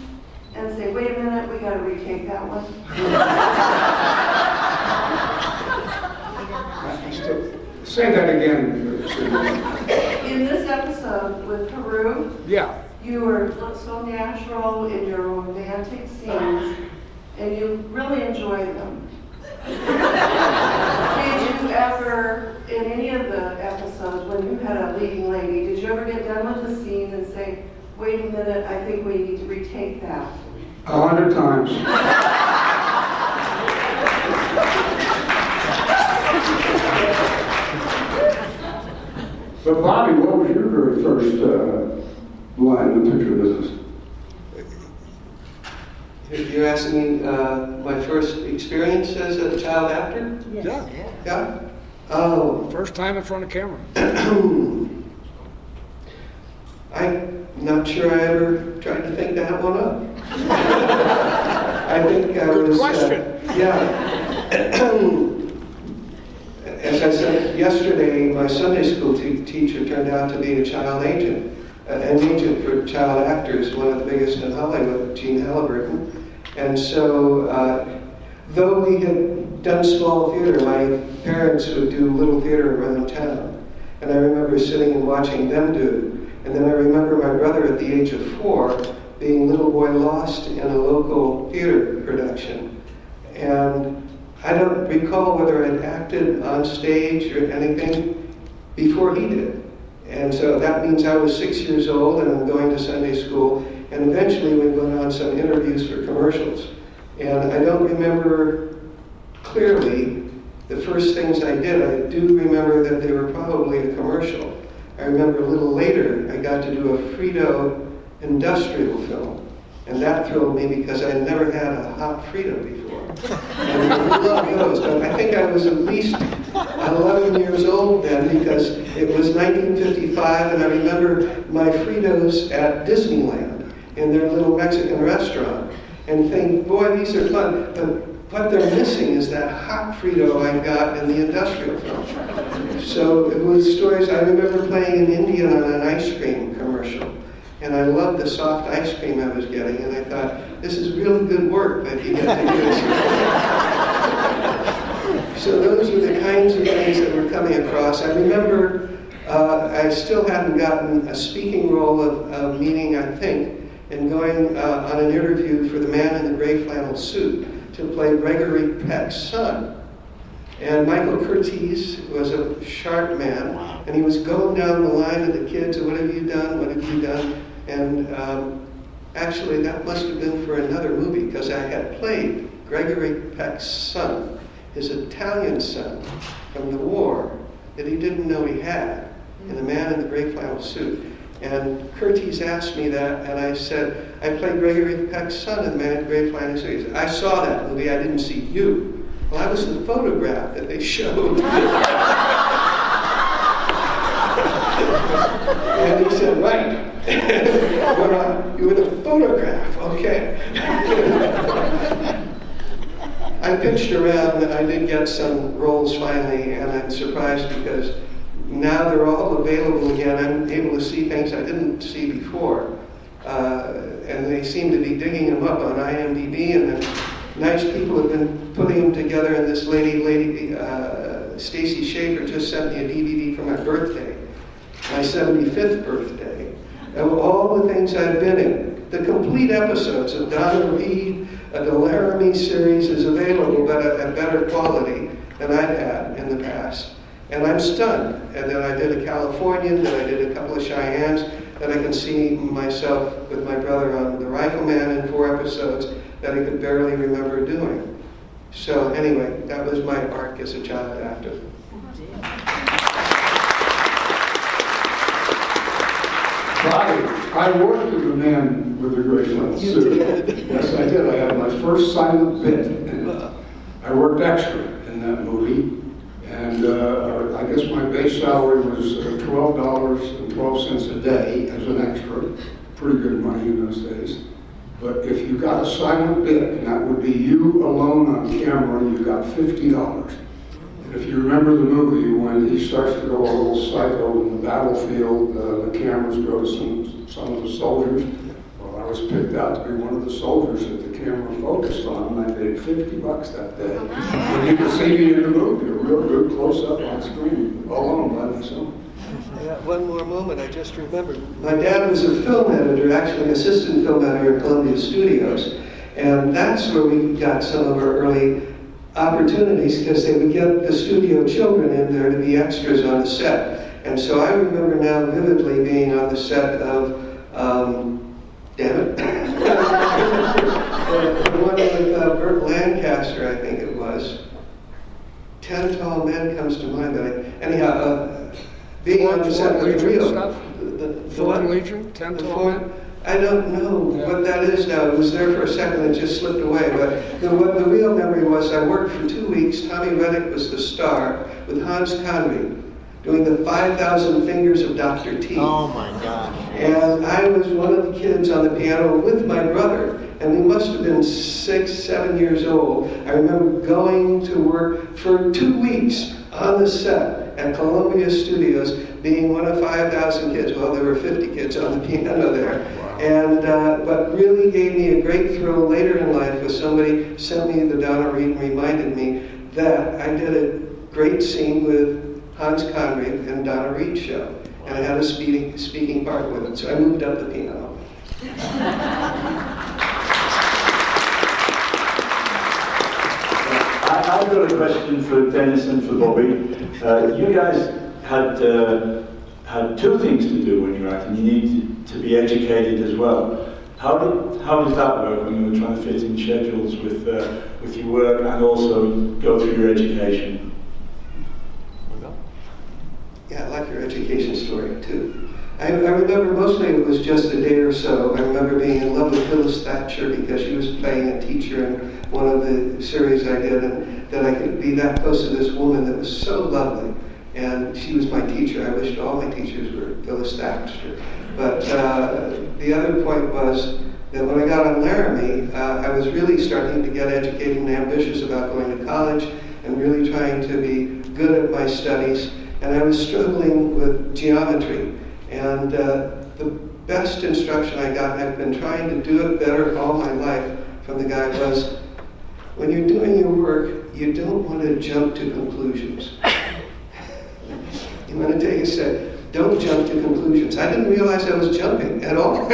and say, wait a minute, we got to retake that one?
Say that again.
In this episode with Haru,
Yeah.
you looked so natural in your romantic scenes, and you really enjoyed them. Did you ever, in any of the episodes, when you had a leading lady, did you ever get done with the scene and say, wait a minute, I think we need to retake that?
100 times. But Bobby, what was your very first line in the picture business?
You're asking me my first experience as a child actor?
Yes. Yeah.
Yeah? Oh.
First time in front of camera.
I'm not sure I ever tried to think that one up. I think I was...
Good question.
As I said yesterday, my Sunday school teacher turned out to be a child agent, an agent for child actors, one of the biggest in Hollywood, Gene Halliburton. And so, though we had done small theater, my parents would do little theater around town. And I remember sitting and watching them do it. And then I remember my brother at the age of 4 being Little Boy Lost in a local theater production. And I don't recall whether I'd acted on stage or anything before he did. And so that means I was 6 years old and I'm going to Sunday school. And eventually we went on some interviews for commercials. And I don't remember clearly the first things I did. I do remember that they were probably a commercial. I remember a little later I got to do a Frito industrial film. And that thrilled me because I never had a hot Frito before. And I love those, but I think I was at least 11 years old then because it was 1955 and I remember my Fritos at Disneyland in their little Mexican restaurant and think, boy, these are fun. But what they're missing is that hot Frito I got in the industrial film. So it was stories. I remember playing an Indian on an ice cream commercial. And I loved the soft ice cream I was getting, and I thought, this is really good work that you get to do. So those were the kinds of things that were coming across. I remember I still hadn't gotten a speaking role of meeting, I think, and going on an interview for the man in the gray flannel suit to play Gregory Peck's son. And Michael Curtiz was a sharp man, and he was going down the line of the kids, what have you done, what have you done? And actually, that must have been for another movie, because I had played Gregory Peck's son, his Italian son from the war, that he didn't know he had, in The Man in the Gray Flannel Suit. And Curtiz asked me that, and I said, I played Gregory Peck's son in The Man in the Gray Flannel Suit. He said, I saw that movie, I didn't see you. Well, I was the photograph that they showed. And he said, right. You with a photograph, okay. I pitched around and I did get some roles finally, and I'm surprised because now they're all available again. I'm able to see things I didn't see before. And they seem to be digging them up on IMDb, and then nice people have been putting them together. And this lady, Stacy Schaefer, just sent me a DVD for my birthday, my 75th birthday, of all the things I've been in. The complete episodes of Donna Reed, the Laramie series is available, but at better quality than I've had in the past. And I'm stunned. And then I did a Californian, then I did a couple of Cheyennes, then I can see myself with my brother on The Rifleman in 4 episodes that I could barely remember doing. So anyway, that was my arc as a child actor.
I worked as a man with a gray flannel suit. Yes, I did. I had my first silent bit. And I worked extra in that movie. And I guess my base salary was $12.12 a day as an extra. Pretty good money in those days. But if you got a silent bit, and that would be you alone on camera, you got $50. And if you remember the movie, when he starts to go a little psycho in the battlefield, the cameras go to some of the soldiers. Well, I was picked out to be one of the soldiers that the camera focused on, and I paid $50 that day. And you can see me in the movie, a real good close-up on screen, alone by myself.
I got one more moment I just remembered. My dad was a film editor, actually an assistant film editor at Columbia Studios. And that's where we got some of our early opportunities, because they would get the studio children in there to be extras on the set. And so I remember now vividly being on the set of, damn it, the one with Burt Lancaster, I think it was. 10 Tall Men comes to mind, but anyhow, being on the set was real. The
Foreign Legion? 10 Tall Men?
I don't know what that is now. It was there for a second and it just slipped away. But what the real memory was, I worked for 2 weeks. Tommy Reddick was the star with Hans Conried, doing the 5,000 Fingers of Dr. T.
Oh my gosh.
And I was one of the kids on the piano with my brother. And we must have been 6, 7 years old. I remember going to work for 2 weeks on the set at Columbia Studios, being one of 5,000 kids. Well, there were 50 kids on the piano there. Wow. And but really gave me a great thrill later in life was somebody sent me the Donna Reed and reminded me that I did a great scene with Hans Conried and Donna Reed show. And I had a speaking part with it, so I moved up the piano.
I've got a question for Dennis and for Bobby. You guys had 2 things to do when you were acting. You needed to be educated as well. How did that work when you were trying to fit in schedules with your work and also go through your education?
Yeah, I like your education story too. I remember mostly it was just a day or so. I remember being in love with Phyllis Thatcher because she was playing a teacher in one of the series I did, and that I could be that close to this woman that was so lovely. And she was my teacher. I wished all my teachers were Phyllis Thatcher. But the other point was that when I got on Laramie, I was really starting to get educated and ambitious about going to college and really trying to be good at my studies. And I was struggling with geometry. And the best instruction I got, and I've been trying to do it better all my life from the guy, was when you're doing your work, you don't want to jump to conclusions. You want to take a step. Don't jump to conclusions. I didn't realize I was jumping at all.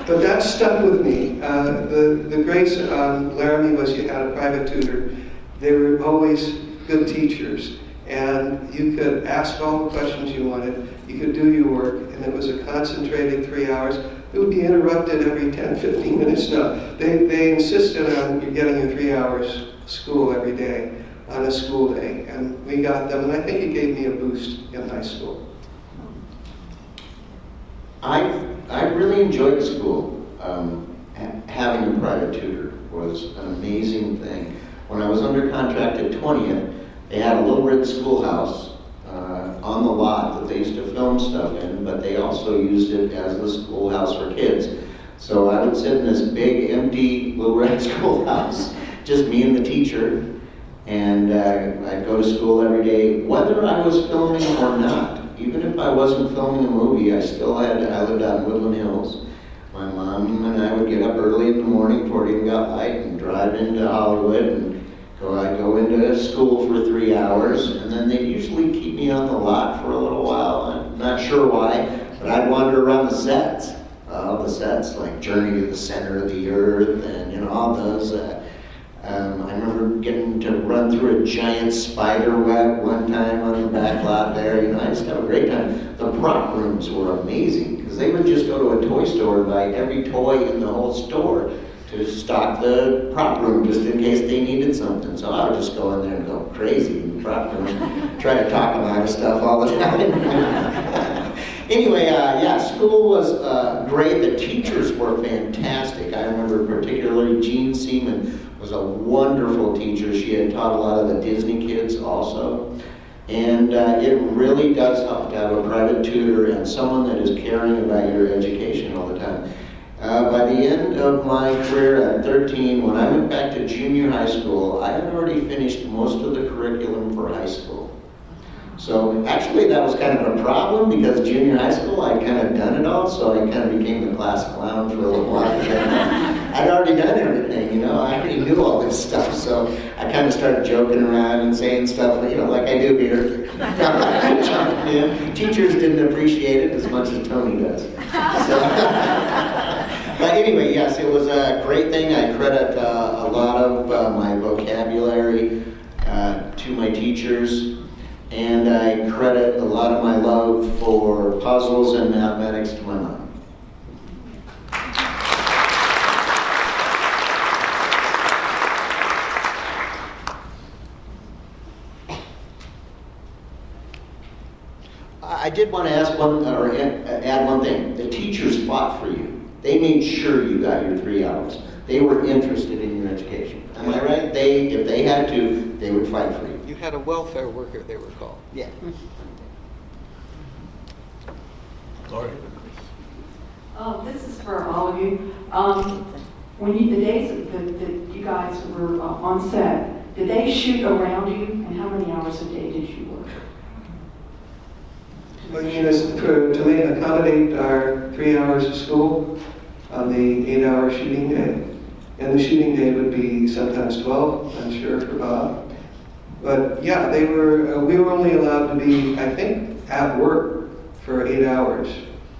But that stuck with me. The grace on Laramie was you had a private tutor. They were always good teachers. And you could ask all the questions you wanted. You could do your work. And it was a concentrated 3 hours. It would be interrupted every 10, 15 minutes. No, they insisted on you getting your 3 hours school every day on a school day. And we got them. And I think it gave me a boost in high school.
I really enjoyed school. Having a private tutor was an amazing thing. When I was under contract at 20th, they had a little red schoolhouse on on the lot that they used to film stuff in, but they also used it as the schoolhouse for kids. So I would sit in this big, empty, little red schoolhouse, just me and the teacher, and I'd go to school every day, whether I was filming or not. Even if I wasn't filming a movie, I lived out in Woodland Hills. My mom and I would get up early in the morning before it even got light and drive into Hollywood, and I'd go into school for 3 hours, and then they'd usually keep me on the lot for a little while. I'm not sure why, but I'd wander around the sets. The sets like Journey to the Center of the Earth, and all those. I remember getting to run through a giant spider web one time on the back lot there. I just had a great time. The prop rooms were amazing because they would just go to a toy store and buy every toy in the whole store to stock the prop room just in case they needed something. So I would just go in there and go crazy in the prop room, try to talk about stuff all the time. Anyway, school was great. The teachers were fantastic. I remember particularly Jean Seaman was a wonderful teacher. She had taught a lot of the Disney kids also. And it really does help to have a private tutor and someone that is caring about your education all the time. By the end of my career at 13, when I went back to junior high school, I had already finished most of the curriculum for high school. So actually that was kind of a problem because junior high school I'd kind of done it all, so I kind of became the class clown for a little while. I'd already done everything, I already knew all this stuff, so I kind of started joking around and saying stuff, like I do here. Teachers didn't appreciate it as much as Tony does. So, but anyway, yes, it was a great thing. I credit a lot of my vocabulary to my teachers. And I credit a lot of my love for puzzles and mathematics to my mom. I did want to add one thing. The teachers fought for you. They made sure you got your 3 hours. They were interested in your education. Am I right? If they had to, they would fight for you.
You had a welfare worker, they were called.
Yeah.
Sorry.
This is for all of you. The days that you guys were on set, did they shoot around you? And how many hours a day did you work?
Well, to accommodate our 3 hours of school on the 8-hour shooting day. And the shooting day would be sometimes 12, I'm sure, for Bob. But yeah, we were only allowed to be, I think, at work for 8 hours.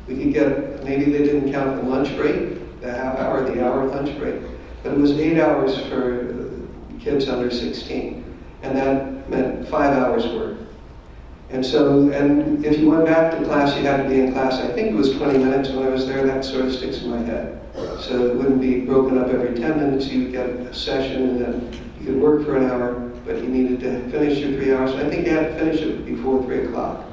We could get, maybe they didn't count the lunch break, the half hour, the hour lunch break, but it was 8 hours for kids under 16. And that meant 5 hours work. And if you went back to class, you had to be in class, I think it was 20 minutes when I was there, that sort of sticks in my head. So it wouldn't be broken up every 10 minutes, you'd get a session and then you could work for an hour, but you needed to finish your 3 hours. I think you had to finish it before 3 o'clock.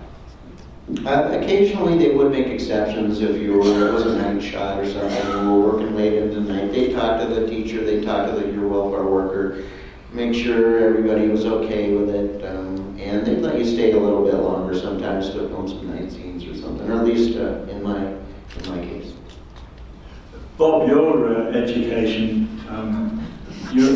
Occasionally they would make exceptions if it was a night shot or something, and we were working late into the night. They'd talk to the teacher, they'd talk to your welfare worker, make sure everybody was okay with it, and they'd let you stay a little bit longer sometimes to film some night scenes or something, or at least in my case.
Bob, your education, did you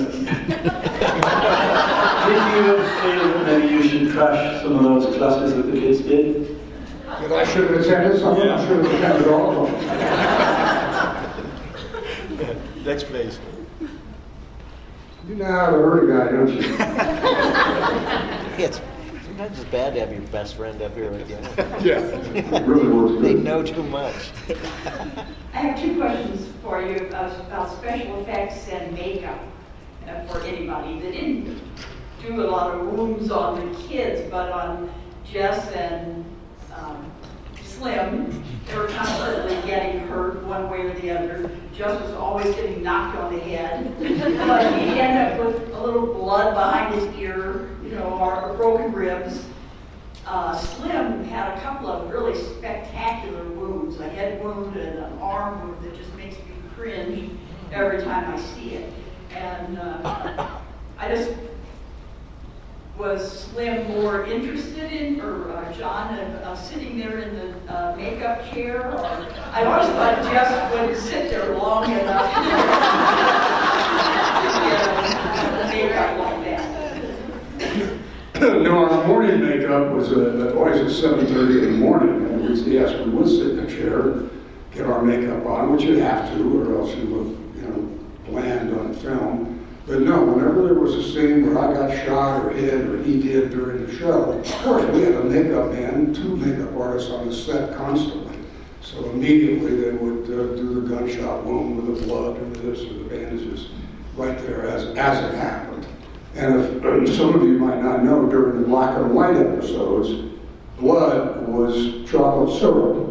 ever feel that maybe you should trash some of those classes that the kids did?
That I should have attended some, I should have attended all of them.
Next, please.
You know how to hurt a guy, don't you?
Sometimes it's bad to have your best friend up here with you.
Yeah, it really works good.
They know too much.
I have 2 questions for you about special effects and makeup for anybody. They didn't do a lot of wounds on the kids, but on Jess and Slim, they were constantly getting hurt one way or the other. Jess was always getting knocked on the head. But he'd end up with a little blood behind his ear, or broken ribs. Slim had a couple of really spectacular wounds, a head wound and an arm wound that just makes me cringe every time I see it. And
was Slim more interested in, or John, sitting there in the makeup chair? Or I always thought Jess wouldn't sit there long enough to get makeup like that.
No, our morning makeup was always at 7:30 in the morning. And yes, we would sit in a chair, get our makeup on, which you have to, or else you would, bland on film. But no, whenever there was a scene where I got shot or hit or he did during the show, of course we had a makeup man, 2 makeup artists on the set constantly. So immediately they would do the gunshot wound with the blood or this or the bandages right there as it happened. And if some of you might not know, during the black and white episodes, blood was chocolate syrup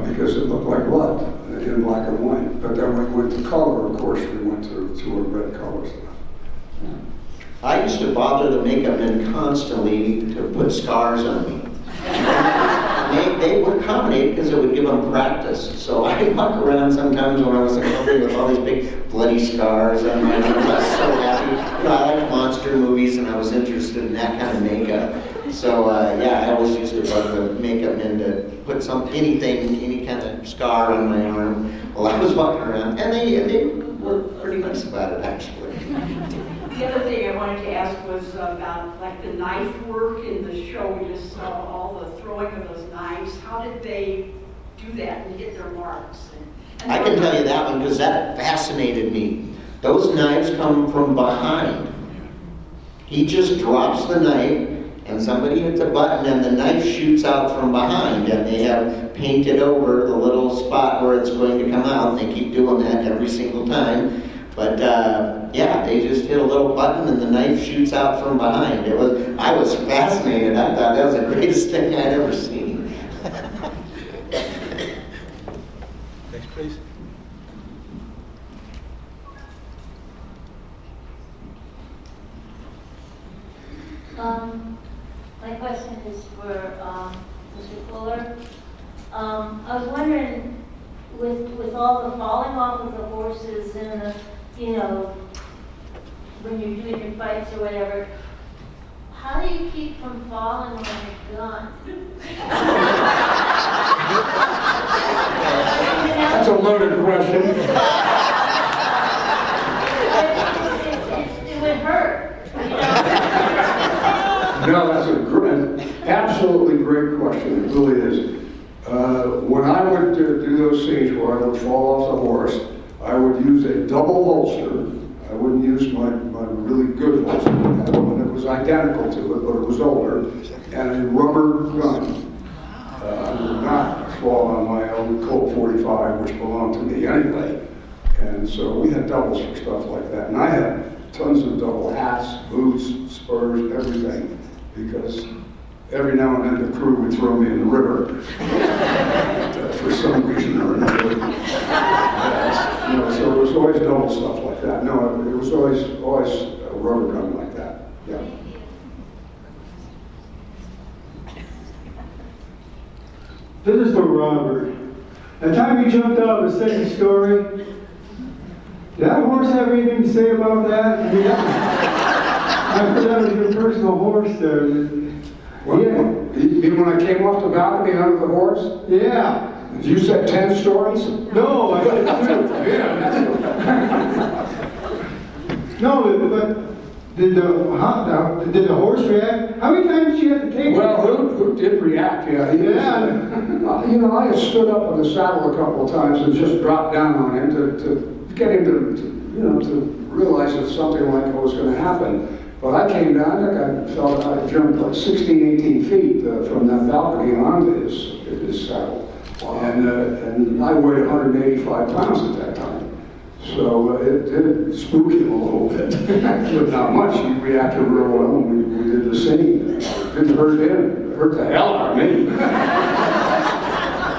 because it looked like blood in black and white. But then when we went to color, of course, we went to a red color stuff.
I used to bother the makeup men constantly to put scars on me. They would accommodate because it would give them practice. So I'd walk around sometimes when I was in a company with all these big bloody scars on my arm. I was so happy. I liked monster movies and I was interested in that kind of makeup. So I always used to bother the makeup men to put any kind of scar on my arm while I was walking around. And they were pretty nice about it, actually.
The other thing I wanted to ask was about like the knife work in the show. We just saw all the throwing of those knives. How did they do that and hit their marks? And
I can tell you that one because that fascinated me. Those knives come from behind. He just drops the knife and somebody hits a button and the knife shoots out from behind, and they have painted over the little spot where it's going to come out. They keep doing that every single time. But they just hit a little button and the knife shoots out from behind. I was fascinated. I thought that was the greatest thing I'd ever seen.
Next, please.
My question is for Mr. Fuller. I was wondering, with all the falling off of the horses and the, when you're doing your fights or whatever, how do you keep from falling on your gun?
That's a loaded question.
It would hurt.
No, that's absolutely great question. It really is. When I would do those scenes where I would fall off the horse, I would use a double holster. I wouldn't use my really good holster. I had one that was identical to it, but it was older, and a rubber gun. I would not fall on my own Colt 45, which belonged to me anyway. And so we had doubles for stuff like that. And I had tons of double hats, boots, spurs, everything, because every now and then the crew would throw me in the river for some reason or another. So it was always double stuff like that. No, it was always a rubber gun like that. Yeah.
This is for Robert. The time you jumped out of the second story, did that horse have anything to say about that? I mean, I thought that was your personal horse there.
What, yeah. You mean when I came off the balcony out of the horse?
Yeah.
You said 10 stories?
No, I said 2. Yeah. No, but did the horse react? How many times did you have to take it?
Well, who did react? Yeah. I had stood up on the saddle a couple of times and just dropped down on him to get him to realize that something like that was going to happen. But I came down, I felt I jumped like 16, 18 feet from that balcony onto his saddle. Wow. And I weighed 185 pounds at that time. So it did spook him a little bit. But not much. He reacted real well when we did the scene. It didn't hurt him. It hurt the hell out of me.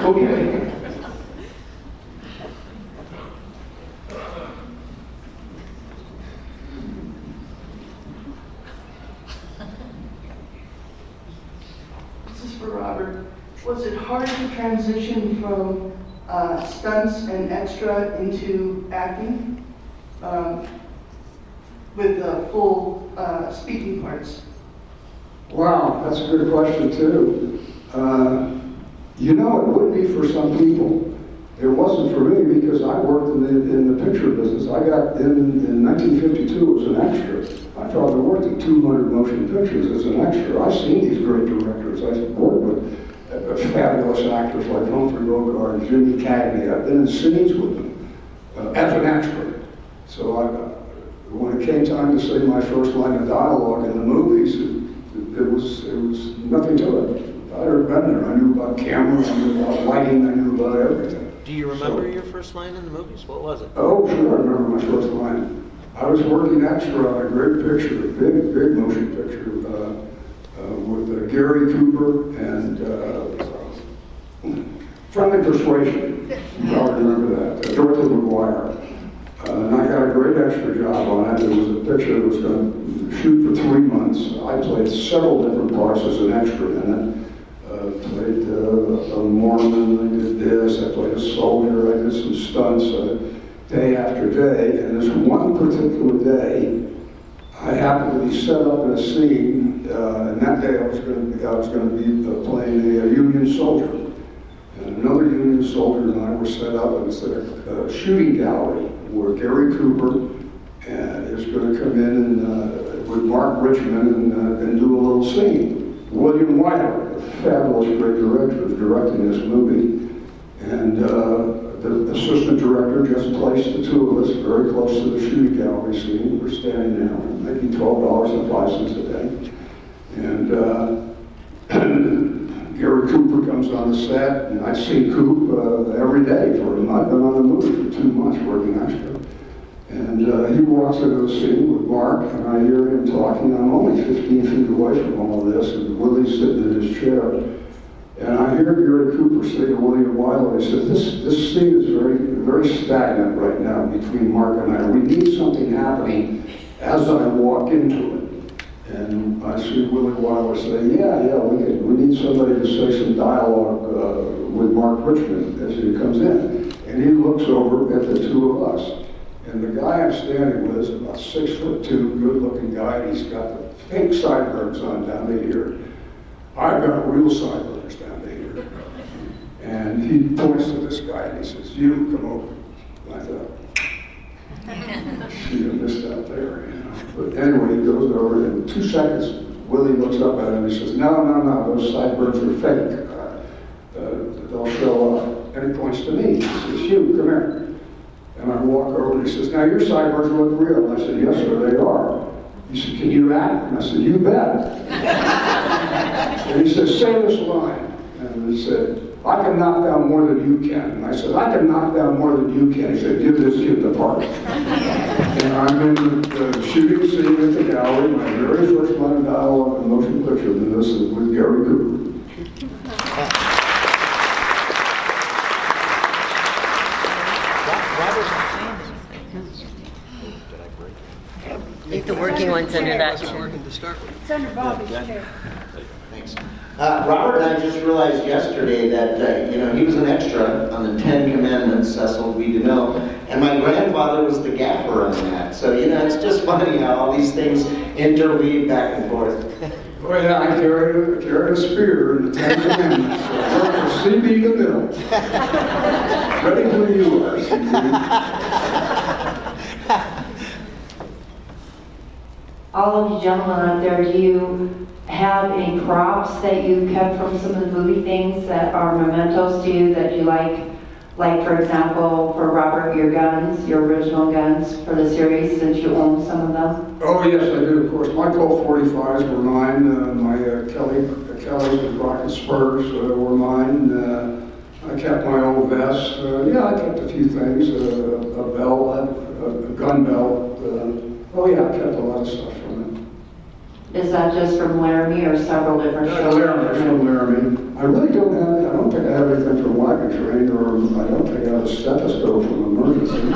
Okay.
Robert, was it hard to transition from stunts and extra into acting with a full speaking parts?
Wow, that's a good question too. You know, it would be for some people. It wasn't for me because I worked in the picture business. I got in 1952 as an extra. I probably worked in 200 motion pictures as an extra. I've seen these great directors. I've worked with fabulous actors like Humphrey Bogart and Jimmy Cagney. I've been in scenes with them as an extra. So when it came time to say my first line of dialogue in the movies, it was nothing to it. I'd already been there. I knew about camera, I knew about lighting, I knew about everything.
Do you remember your first line in the movies? What was it?
Oh, sure, I remember my first line. I was working extra on a great picture, a big motion picture, with Gary Cooper and Friendly Persuasion. You probably remember that. Dorothy McGuire. And I got a great extra job on it. It was a picture that was going to shoot for 3 months. I played several different parts as an extra in it. Played a Mormon, I did this, I played a soldier, I did some stunts day after day. And this one particular day, I happened to be set up in a scene, and that day I was going to be playing a Union soldier. And another Union soldier and I were set up, and it's a shooting gallery where Gary Cooper is going to come in and, with Mark Richmond and do a little scene. William Wyler, a fabulous great director, is directing this movie. And the assistant director just placed the two of us very close to the shooting gallery scene. We're standing there, making $12.05 a day. And Gary Cooper comes on the set, and I've seen Coop every day for him. I've been on the movie for 2 months working extra. And he walks into the scene with Mark, and I hear him talking. I'm only 15 feet away from all of this, and Willie's sitting in his chair. And I hear Gary Cooper say to William Wyler, he said, this scene is very stagnant right now between Mark and I. We need something happening as I walk into it. And I see Willie Wyler say, yeah, we need somebody to say some dialogue with Mark Richmond as he comes in. And he looks over at the two of us. And the guy I'm standing with is about 6'2", good-looking guy, and he's got the fake sideburns on down to here. I've got real sideburns down to here. And he points to this guy and he says, "You come over." And I thought, "Gee, I missed out there." You know? But anyway, he goes over, and in 2 seconds, Willie looks up at him and he says, "No, those sideburns are fake. They'll show up." And he points to me. He says, "You, come here." And I walk over and he says, "Now your sideburns look real." And I said, "Yes, sir, they are." He said, "Can you act?" And I said, "You bet." And he said, "Say this line." And he said, "I can knock down more than you can." And I said, "I can knock down more than you can." He said, "Give this kid the part." And I'm in the shooting scene at the gallery, my very first line of dialogue in motion picture, and this is with Gary Cooper.
I think the working one's under that chair.
It's under Bobby's chair.
Thanks. Robert and I just realized yesterday that, he was an extra on the 10 Commandments, Cecil B. DeMille, and my grandfather was the gaffer on that. So, it's just funny how all these things interweave back and forth.
Oh yeah, I carried a spear in the 10 Commandments. So I worked for C.B. DeMille. Ready when you are, C.B.
All of you gentlemen out there, do you have any props that you kept from some of the movie things that are mementos to you that you like? Like, for example, for Robert, your guns, your original guns for the series, since you own some of them?
Oh yes, I do, of course. My Colt 45s were mine. My Kelly's and Crockett Spurs were mine. I kept my old vest. I kept a few things. A belt, a gun belt. I kept a lot of stuff from it.
Is that just from Laramie or several different shows?
Laramie, from Laramie. I really don't think I have anything from Wagon Train, or I don't think I have a stethoscope from Emergency.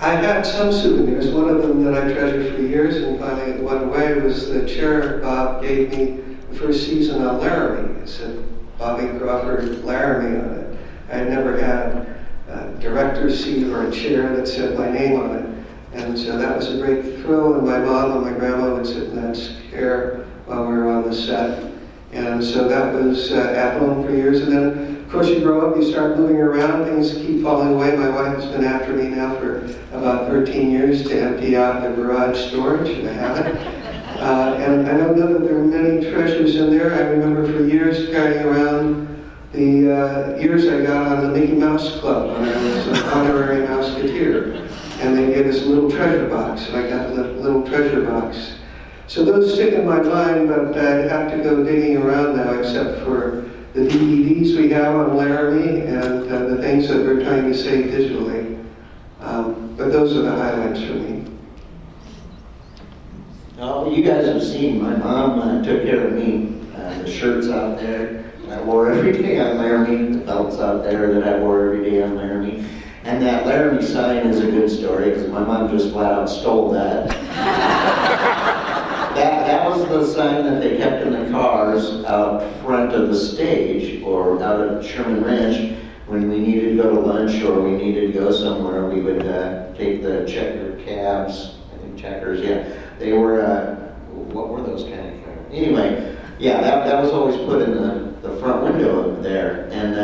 I had some souvenirs. One of them that I treasured for years and finally it went away was the chair Bob gave me the first season on Laramie. It said Bobby Crawford Laramie on it. I had never had director's seat or a chair that said my name on it. And so that was a great thrill, and my mom and my grandma would sit in that chair while we were on the set. And so that was at home for years. And then, of course, you grow up, you start moving around, things keep falling away. My wife has been after me now for about 13 years to empty out the garage storage, and I haven't. And I don't know that there are many treasures in there. I remember for years carrying around the years I got on the Mickey Mouse Club when I was an honorary Mouseketeer. And they gave us a little treasure box, and I got the little treasure box. So those stick in my mind, but I'd have to go digging around now, except for the DVDs we have on Laramie and the things that we're trying to save digitally. But those are the highlights for me.
Oh, you guys have seen my mom took care of me. The shirts out there I wore every day on Laramie, the belts out there that I wore every day on Laramie. And that Laramie sign is a good story because my mom just flat out stole that. That was the sign that they kept in the cars out front of the stage or out at Sherman Ranch when we needed to go to lunch or we needed to go somewhere. We would take the checker cabs, I think checkers, yeah. They were, what were those kind of cars? Anyway, yeah, that was always put in the front window there. And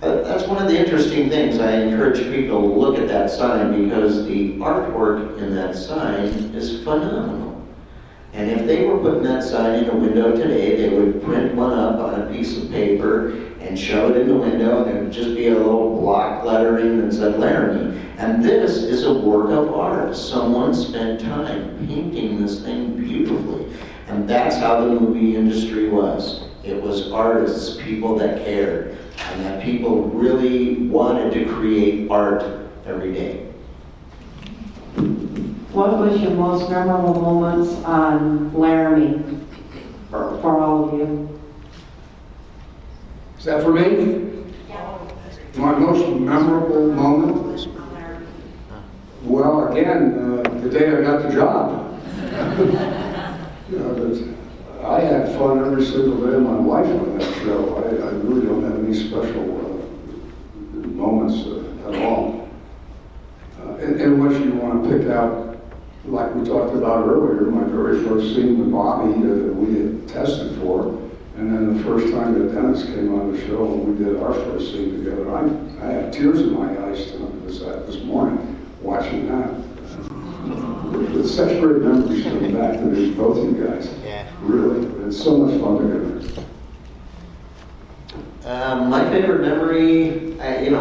that's one of the interesting things. I encourage people to look at that sign because the artwork in that sign is phenomenal. And if they were putting that sign in a window today, they would print one up on a piece of paper and show it in the window, and there would just be a little block lettering that said Laramie. And this is a work of art. Someone spent time painting this thing beautifully. And that's how the movie industry was. It was artists, people that cared, and that people really wanted to create art every day.
What was your most memorable moments on Laramie for all of you?
Is that for me? My most memorable moment? Well, again, the day I got the job. I had fun every single day of my life on that show. I really don't have any special moments at all. Unless you want to pick out, like we talked about earlier, my very first scene with Bobby that we had tested for, and then the first time that Dennis came on the show and we did our first scene together, I had tears in my eyes this morning watching that. With such great memories coming back to these, both of you guys.
Yeah.
Really, it's so much fun together.
My favorite memory,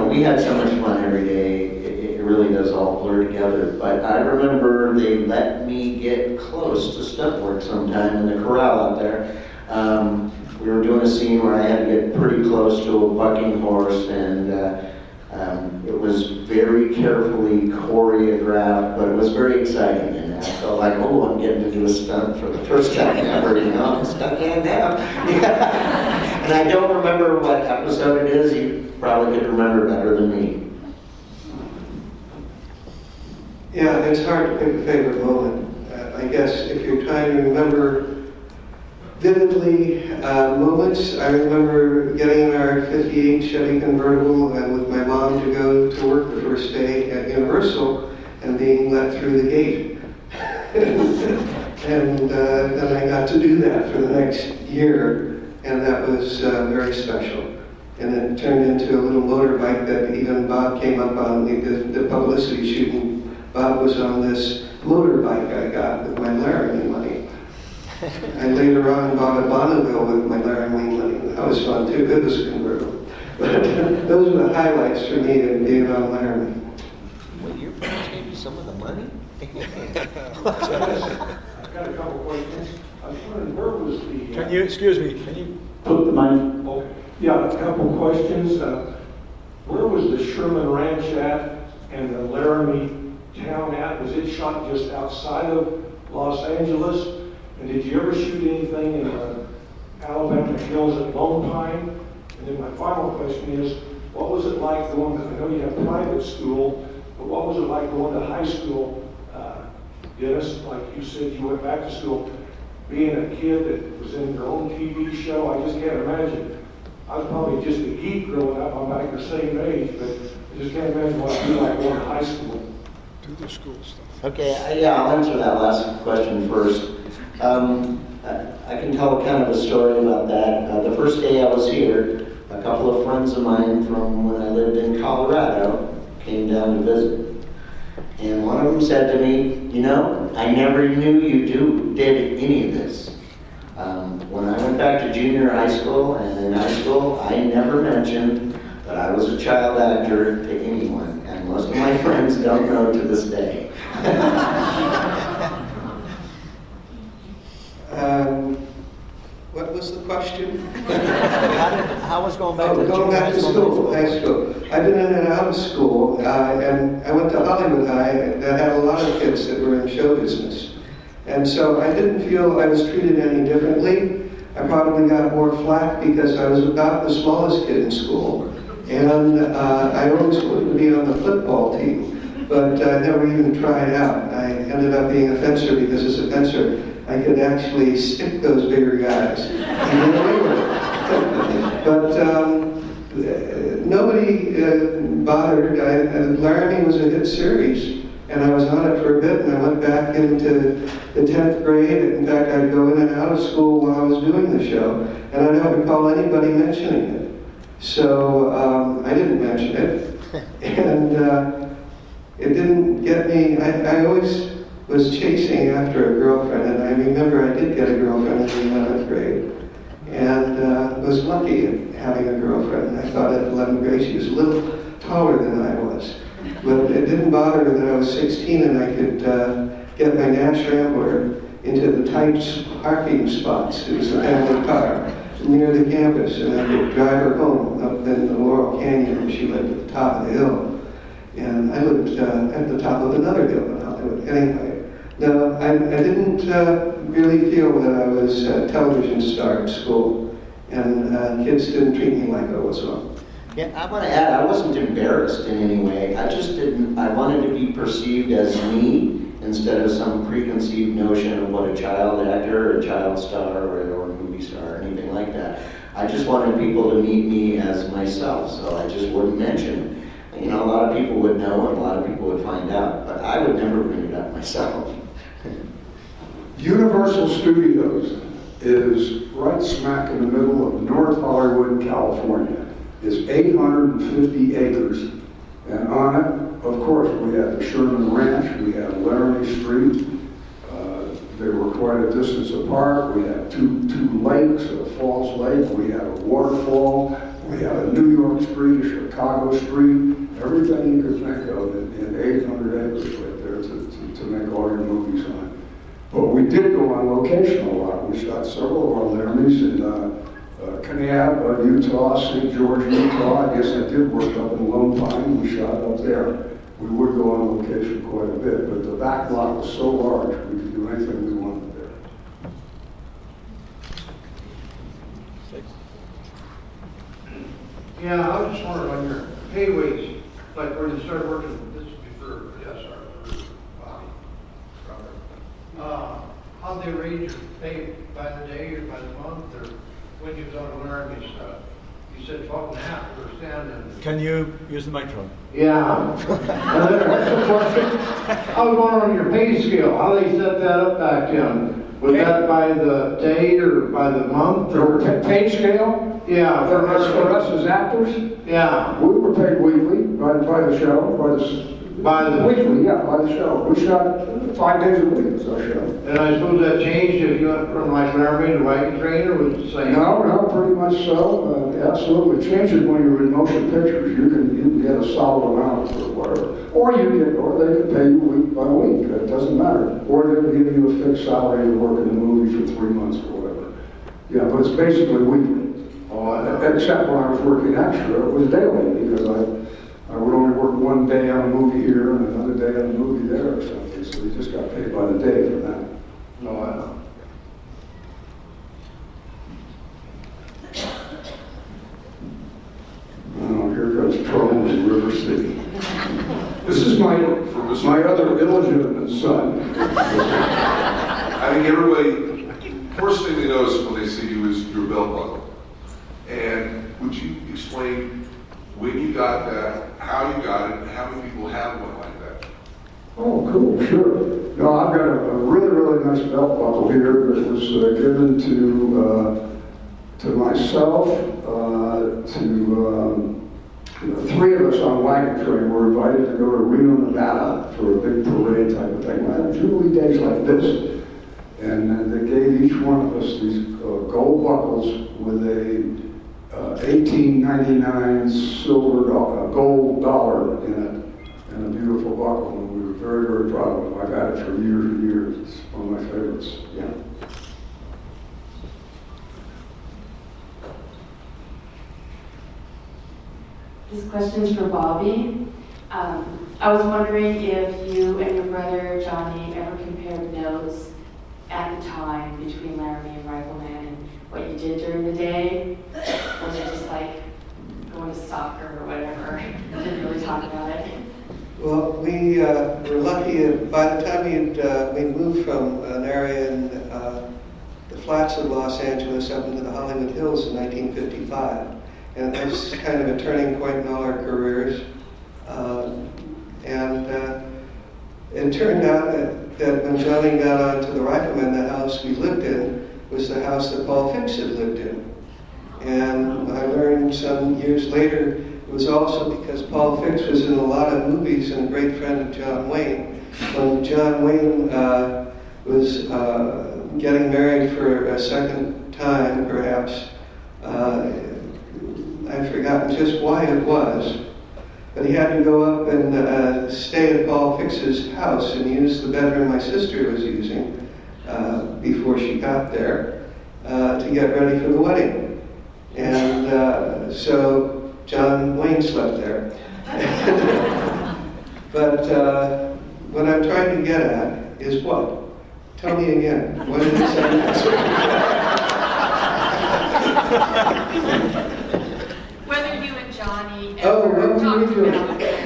we had so much fun every day. It really does all blur together. But I remember they let me get close to stunt work sometime in the corral out there. We were doing a scene where I had to get pretty close to a bucking horse, and it was very carefully choreographed, but it was very exciting. And I felt like, oh, I'm getting to do a stunt for the first time ever, I'm stuck in now. And I don't remember what episode it is. You probably could remember better than me.
Yeah, it's hard to pick a favorite moment. I guess if you're trying to remember vividly moments, I remember getting in our 58 Chevy convertible and with my mom to go to work the first day at Universal and being let through the gate. And then I got to do that for the next year, and that was very special. And it turned into a little motorbike that even Bob came up on. We did the publicity shooting. Bob was on this motorbike I got with my Laramie money. I later on bought a Bonneville with my Laramie money. That was fun too. It was a convertible. But those are the highlights for me of being on Laramie.
Well, your parents gave you some of the money?
I've got a couple questions. I was wondering, where was the...
Can you, excuse me, can you
put the mic? Okay. Yeah, a couple questions. Where was the Sherman Ranch at and the Laramie town at? Was it shot just outside of Los Angeles? And did you ever shoot anything in the Alabama hills at Lone Pine? And then my final question is, what was it like going to, I know you have private school, but what was it like going to high school? Dennis, like you said, you went back to school, being a kid that was in your own TV show, I just can't imagine. I was probably just a geek growing up, I'm about your same age, but I just can't imagine what it'd be like going to high school.
Do the school stuff.
Okay, yeah, I'll answer that last question first. I can tell kind of a story about that. The first day I was here, a couple of friends of mine from when I lived in Colorado came down to visit. And one of them said to me, you know, I never knew you did any of this. When I went back to junior high school and in high school, I never mentioned that I was a child actor to anyone. And most of my friends don't know to this day.
What was the question?
How was going back to
going back to school, high school. I've been in and out of school, and I went to Hollywood High that had a lot of kids that were in show business. And so I didn't feel I was treated any differently. I probably got more flack because I was about the smallest kid in school. And I always wanted to be on the football team, but I never even tried out. I ended up being a fencer because as a fencer, I could actually stick those bigger guys and get away with it. But nobody bothered. Laramie was a hit series, and I was on it for a bit, and I went back into the 10th grade. In fact, I'd go in and out of school while I was doing the show, and I don't recall anybody mentioning it. So I didn't mention it, and it didn't get me. I always was chasing after a girlfriend, and I remember I did get a girlfriend in the 11th grade, and was lucky at having a girlfriend. I thought at 11th grade she was a little taller than I was, but it didn't bother her that I was 16 and I could get my Nash Rambler into the tight parking spots. It was a family car near the campus, and I could drive her home up in the Laurel Canyon, and she lived at the top of the hill. And I lived at the top of another hill in Hollywood. Anyway, no, I didn't really feel that I was a television star at school, and kids didn't treat me like I was one.
Yeah, I want to add, I wasn't embarrassed in any way. I just didn't, I wanted to be perceived as me instead of some preconceived notion of what a child actor, or a child star, or a movie star, or anything like that. I just wanted people to meet me as myself, so I just wouldn't mention it. You know, a lot of people would know and a lot of people would find out, but I would never bring it up myself.
Universal Studios is right smack in the middle of North Hollywood, California. It's 850 acres, and on it, of course, we had the Sherman Ranch, we had Laramie Street. They were quite a distance apart. We had two lakes, a Falls Lake, we had a waterfall, we had a New York Street, a Chicago Street, everything you could think of in 800 acres right there to make all your movies on. But we did go on location a lot. We shot several of our Laramies in Kanab, Utah, St. George, Utah. I guess I did work up in Lone Pine. We shot up there. We would go on location quite a bit, but the back lot was so large we could do anything we wanted there.
Yeah, I was just wondering on your pay wage, like where you started working, this would be for, yes, for Bobby, Robert. How'd they raise your pay by the day or by the month, or when you was on the Laramie stuff? You said 12 and a half, you were standing.
Can you use the microphone?
Yeah. That's the question. I was wondering on your pay scale, how they set that up back then. Was that by the day or by the month?
Or pay scale?
Yeah.
For us as actors?
Yeah.
We were paid weekly by the show, by the weekly, yeah, by the show. We shot 5 days a week as our show.
And I suppose that changed if you went from like Laramie to Wagon Train, or was it the same?
No, pretty much so. Absolutely. It changes when you're in motion pictures. You can get a solid amount or whatever. Or they can pay you week by week. It doesn't matter. Or they'll give you a fixed salary to work in the movie for 3 months or whatever. Yeah, but it's basically weekly. Except when I was working extra, it was daily because I would only work one day on a movie here and another day on a movie there or something. So we just got paid by the day for that.
No, I know.
Oh, here comes trouble in River City. This is my other illegitimate son.
I think everybody, first thing they notice when they see you is your belt buckle. And would you explain when you got that, how you got it, and how many people have one like that?
Oh, cool, sure. No, I've got a really, really nice belt buckle here that was given to myself, three of us on wagon train were invited to go to Reno, Nevada for a big parade type of thing. Well, Jubilee days like this. And they gave each one of us these gold buckles with a 1899 silver gold dollar in it, and a beautiful buckle. And we were very, very proud of them. I've had it for years and years. It's one of my favorites. Yeah.
This question's for Bobby. I was wondering if you and your brother Johnny ever compared notes at the time between Laramie and Rifleman and what you did during the day? Or was it just like going to soccer or whatever? Didn't really talk about it.
Well, we were lucky. By the time we moved from an area in the flats of Los Angeles up into the Hollywood Hills in 1955. And that was kind of a turning point in all our careers. It turned out that when Johnny got onto the Rifleman, the house we lived in was the house that Paul Fix had lived in. And I learned some years later it was also because Paul Fix was in a lot of movies and a great friend of John Wayne. When John Wayne was getting married for a second time, perhaps, I've forgotten just why it was, but he had to go up and stay at Paul Fix's house and use the bedroom my sister was using before she got there to get ready for the wedding. And so John Wayne slept there. But what I'm trying to get at is what? Tell me again. What did it say?
Whether you and Johnny
Oh,
ever
what were we doing?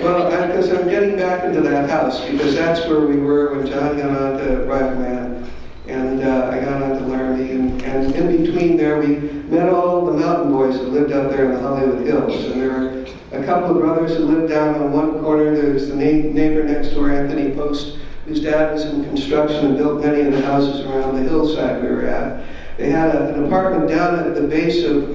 Well, because I'm getting back into that house, because that's where we were when John got on to Rifleman, and I got on to Laramie, and in between there we met all the mountain boys that lived up there in the Hollywood Hills, and there were a couple of brothers that lived down on one corner. There was the neighbor next door, Anthony Post, whose dad was in construction and built many of the houses around the hillside we were at. They had an apartment down at the base of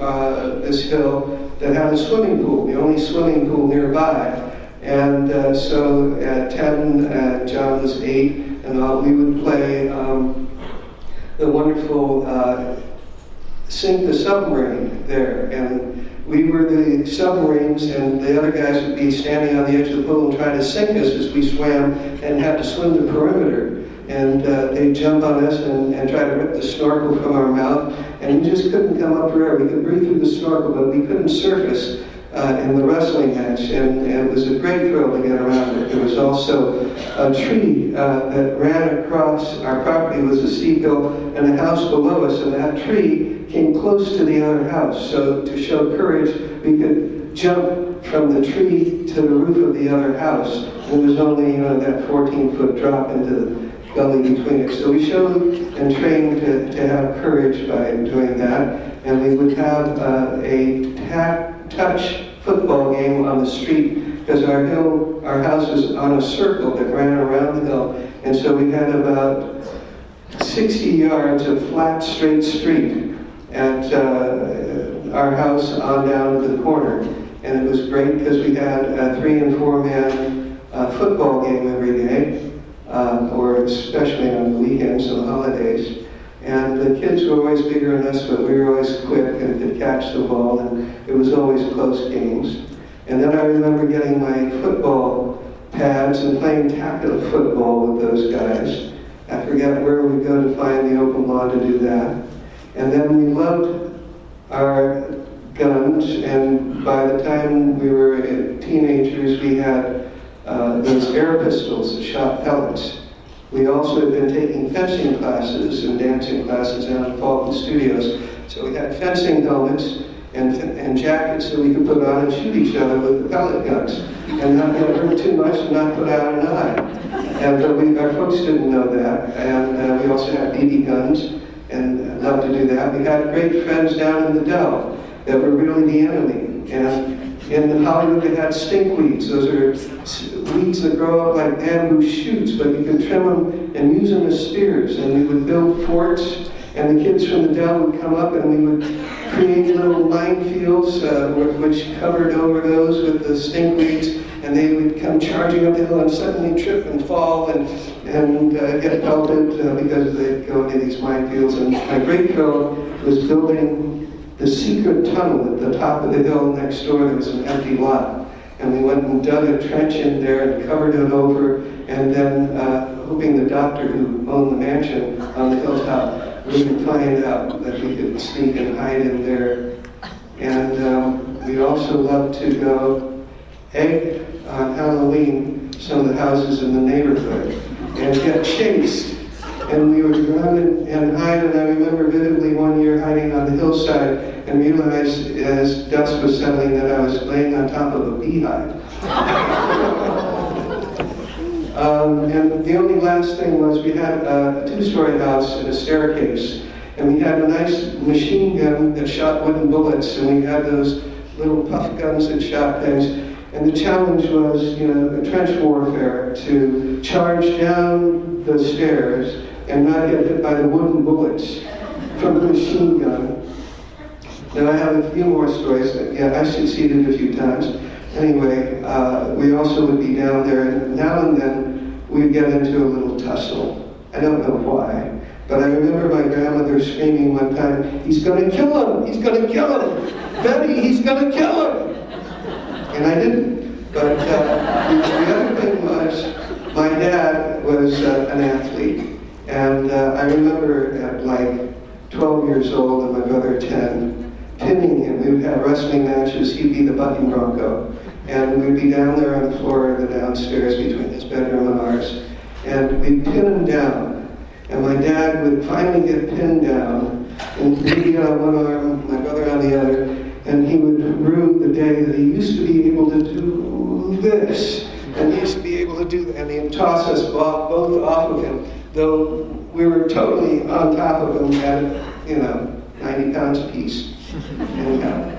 this hill that had a swimming pool, the only swimming pool nearby. And so at 10, John was 8, and we would play the wonderful Sink the Submarine there. And we were the submarines, and the other guys would be standing on the edge of the pool and trying to sink us as we swam and had to swim the perimeter. And they'd jump on us and try to rip the snorkel from our mouth, and we just couldn't come up for air. We could breathe through the snorkel, but we couldn't surface in the wrestling match, and it was a great thrill to get around it. There was also a tree that ran across our property. Was a steep hill, and a house below us, and that tree came close to the other house. So to show courage, we could jump from the tree to the roof of the other house. It was only that 14-foot drop into the gully between it. So we showed and trained to have courage by doing that, and we would have a touch football game on the street, because our house was on a circle that ran around the hill, and so we had about 60 yards of flat, straight street at our house on down to the corner, and it was great because we had a 3- and 4-man football game every day. Or especially on the weekends and the holidays. And the kids were always bigger than us, but we were always quick and could catch the ball, and it was always close games. And then I remember getting my football pads and playing tackle football with those guys. I forget where we go to find the open lawn to do that. And then we loved our guns, and by the time we were teenagers, we had those air pistols that shot pellets. We also had been taking fencing classes and dancing classes down at Fulton Studios. So we had fencing helmets and jackets that we could put on and shoot each other with the pellet guns and not get hurt too much and not put out an eye. And our folks didn't know that. And we also had BB guns and loved to do that. We had great friends down in the Dell that were really the enemy. And In Hollywood, they had stinkweeds. Those are weeds that grow up like bamboo shoots, but you can trim them and use them as spears. And we would build forts, and the kids from the Dell would come up, and we would create little minefields which covered over those with the stinkweeds, and they would come charging up the hill and suddenly trip and fall and get pelted because they'd go into these minefields. And my great girl was building the secret tunnel at the top of the hill next door. There was an empty lot, and we went and dug a trench in there and covered it over, and then hoping the doctor who owned the mansion on the hilltop wouldn't find out that we could sneak and hide in there. And we also loved to go egg on Halloween some of the houses in the neighborhood and get chased. And we would run and hide, and I remember vividly one year hiding on the hillside and realized as dusk was settling that I was laying on top of a beehive. And the only last thing was we had a two-story house and a staircase, and we had a nice machine gun that shot wooden bullets, and we had those little puff guns that shot things. And the challenge was, a trench warfare to charge down the stairs and not get hit by the wooden bullets from the machine gun. Now I have a few more stories. I succeeded a few times. Anyway, we also would be down there, and now and then we'd get into a little tussle. I don't know why, but I remember my grandmother screaming one time, "He's going to kill him! He's going to kill him! Betty, he's going to kill him!" And I didn't. But the other thing was, my dad was an athlete. And I remember at like 12 years old and my brother 10, pinning him. We would have wrestling matches. He'd be the bucking bronco. And we'd be down there on the floor of the downstairs between his bedroom and ours. And we'd pin him down. And my dad would finally get pinned down. And he'd be on one arm, my brother on the other. And he would rue the day that he used to be able to do this. And he used to be able to do that. And he'd toss us both off of him. Though we were totally on top of him at, 90 pounds apiece. Anyhow,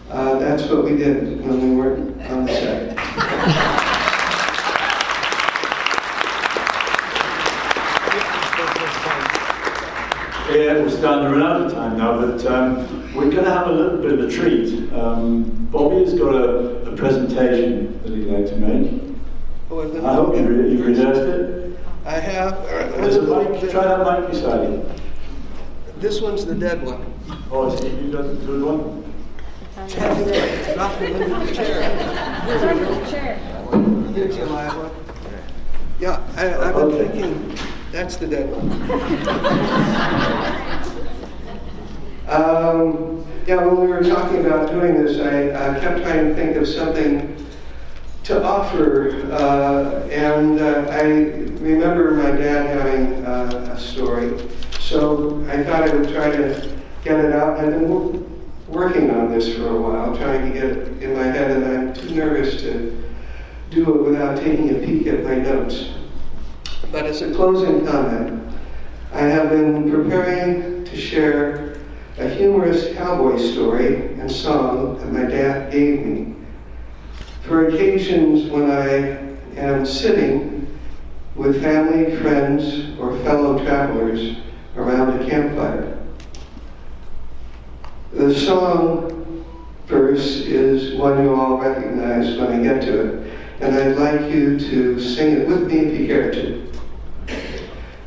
that's what we did when we weren't on the set.
Yeah, we're starting to run out of time now, but we're going to have a little bit of a treat. Bobby has got a presentation that he'd like to make. I hope you've rehearsed it.
I have.
There's a mic. Try that mic beside you.
This one's the dead one.
Oh, so you've got the good one?
Not the living chair.
It's under the chair.
Here's your live one. Yeah, I've been thinking that's the dead one. When we were talking about doing this, I kept trying to think of something to offer, and I remember my dad having a story, so I thought I would try to get it out. I've been working on this for a while, trying to get it in my head, and I'm too nervous to do it without taking a peek at my notes. But as a closing comment, I have been preparing to share a humorous cowboy story and song that my dad gave me for occasions when I am sitting with family, friends, or fellow travelers around a campfire. The song verse is one you all recognize when I get to it, and I'd like you to sing it with me if you care to.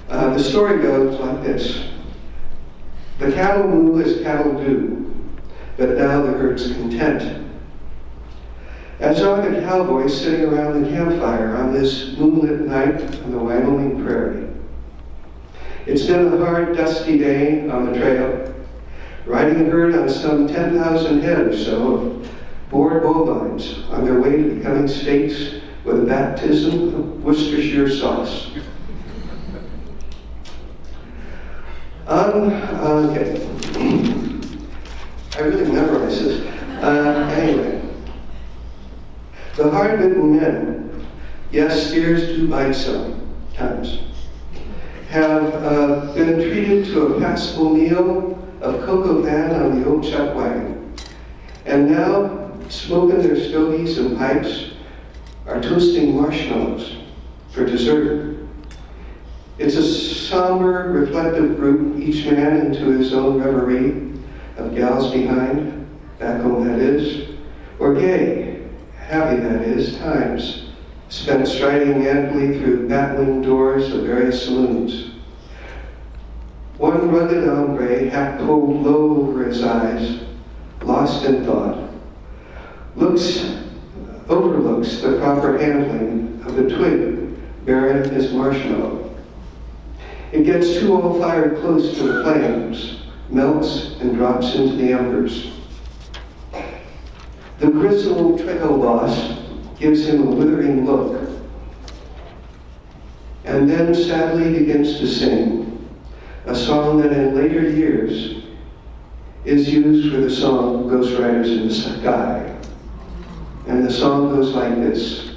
The story goes like this. The cattle moo as cattle do, but now the herd's content. As are the cowboys sitting around the campfire on this moonlit night on the Wyoming prairie. It's been a hard, dusty day on the trail, riding a herd on some 10,000 head or so of bored bovines on their way to becoming steaks with a baptism of Worcestershire sauce. Okay. I really memorized this. Anyway. The hard-bitten men, yes, steers do bite sometimes, have been treated to a passable meal of cocoa van on the old chuck wagon. And now smoking their stogies and pipes, are toasting marshmallows for dessert. It's a somber, reflective group, each man into his own reverie of gals behind, back home that is, or gay, happy that is, times spent striding madly through battling doors of various saloons. One rugged hombre, hat pulled low over his eyes, lost in thought, overlooks the proper handling of the twig bearing his marshmallow. It gets too all-fired close to the flames, melts and drops into the embers. The grizzled trail boss gives him a withering look, and then sadly begins to sing a song that in later years is used for the song Ghost Riders in the Sky. And the song goes like this.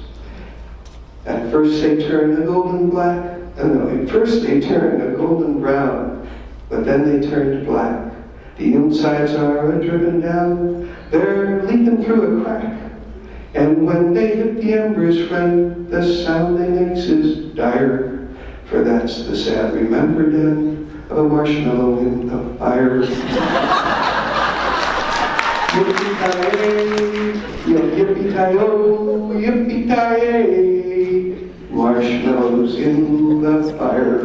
At first they turn a golden black, at first they turn a golden brown, but then they turn to black. The insides are driven down, they're leaping through a crack. And when they hit the embers, friend, the sound they makes is dire, for that's the sad remembered end of a marshmallow in the fire. Yippee-ki-yay, yippee-ki-yo, yippee-ki-yay, marshmallows in the fire.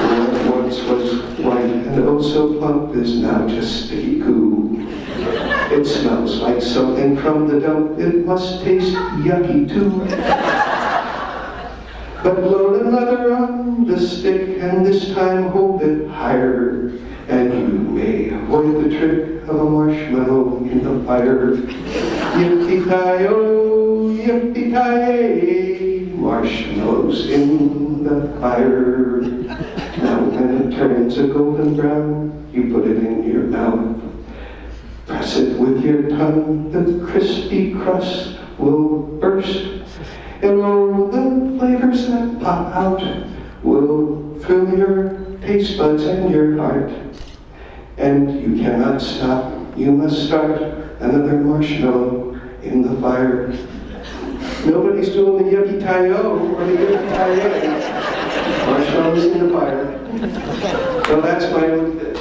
What once was white and oh so plump is now just sticky goo. It smells like something from the dump, it must taste yucky too. But blow the leather on the stick and this time hold it higher, and you may avoid the trick of a marshmallow in the fire. Yippee-ki-yo, yippee-ki-yay, marshmallows in the fire. Now when it turns a golden brown, you put it in your mouth. Press it with your tongue, the crispy crust will burst, and all the flavors that pop out will thrill your taste buds and your heart. And you cannot stop, you must start another marshmallow in the fire. Nobody's doing the yippee-ki-yo or the yippee-ki-yay. Marshmallows in the fire. So that's my own bit.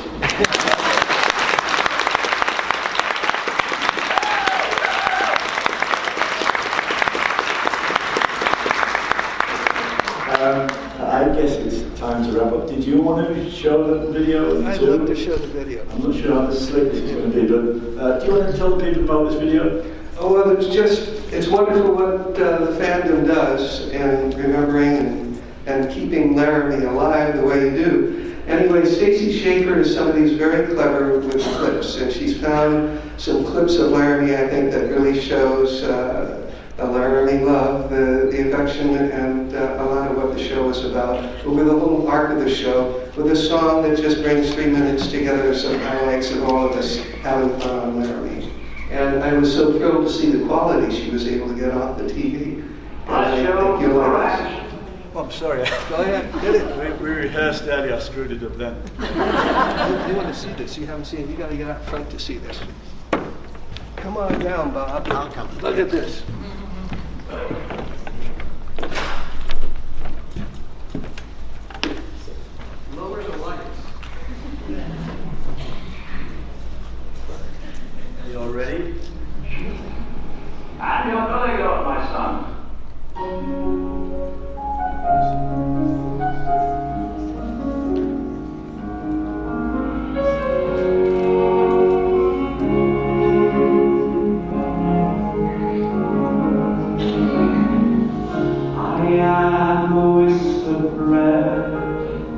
I guess it's time to wrap up. Did you want to show the video?
I'd love to show the video.
I'm not sure how slick this is going to be, but do you want to tell the people about this video?
Oh, well, it's wonderful what the fandom does in remembering and keeping Laramie alive the way you do. Anyway, Stacy Schaefer is somebody who's very clever with clips, and she's found some clips of Laramie, I think, that really shows the Laramie love, the affection, and a lot of what the show is about. Over the whole arc of the show, with a song that just brings 3 minutes together, some highlights of all of us having fun on Laramie. And I was so thrilled to see the quality she was able to get off the TV. I think you'll like this.
Oh, I'm sorry.
Go ahead, did it.
We rehearsed earlier, I screwed it up then.
You want to see this? You haven't seen it. You got to get out front to see this. Come on down, Bob.
I'll come.
Look at this. Lower the lights.
Are you all ready?
And you're going to go, my son.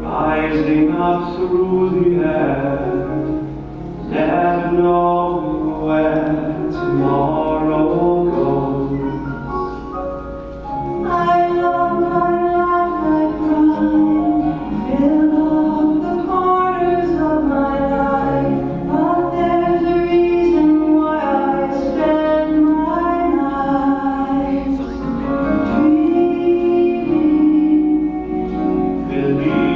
Rising up through the air, never knowing where tomorrow goes.
I love, I cry, fill up the corners of my life, but there's a reason why I spend my life dreaming.
Believing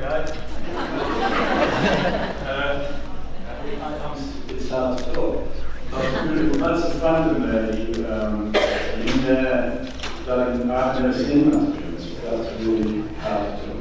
guy. It's hard to talk. That's a friend of me in there that I've never seen that. That's really hard to talk.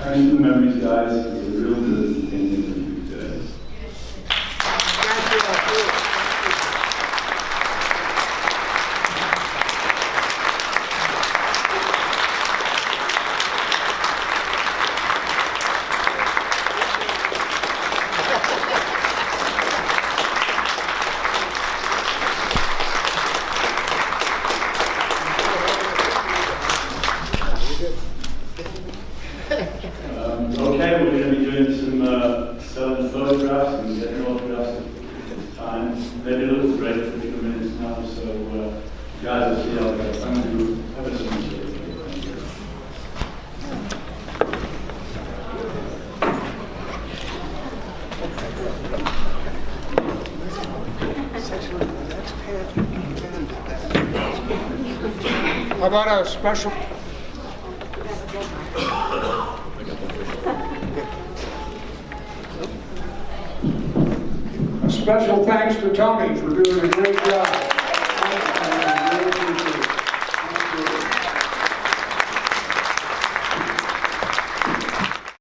Thanks for the memories, guys. It's a real good thing to do today. Okay, we're going to be doing some selling photographs and getting autographs at this time. Maybe a little break for a few minutes now, so you guys will see how it goes. Thank you ever so much. Thank you.
How about a special? A special thanks to Tony for doing a great job.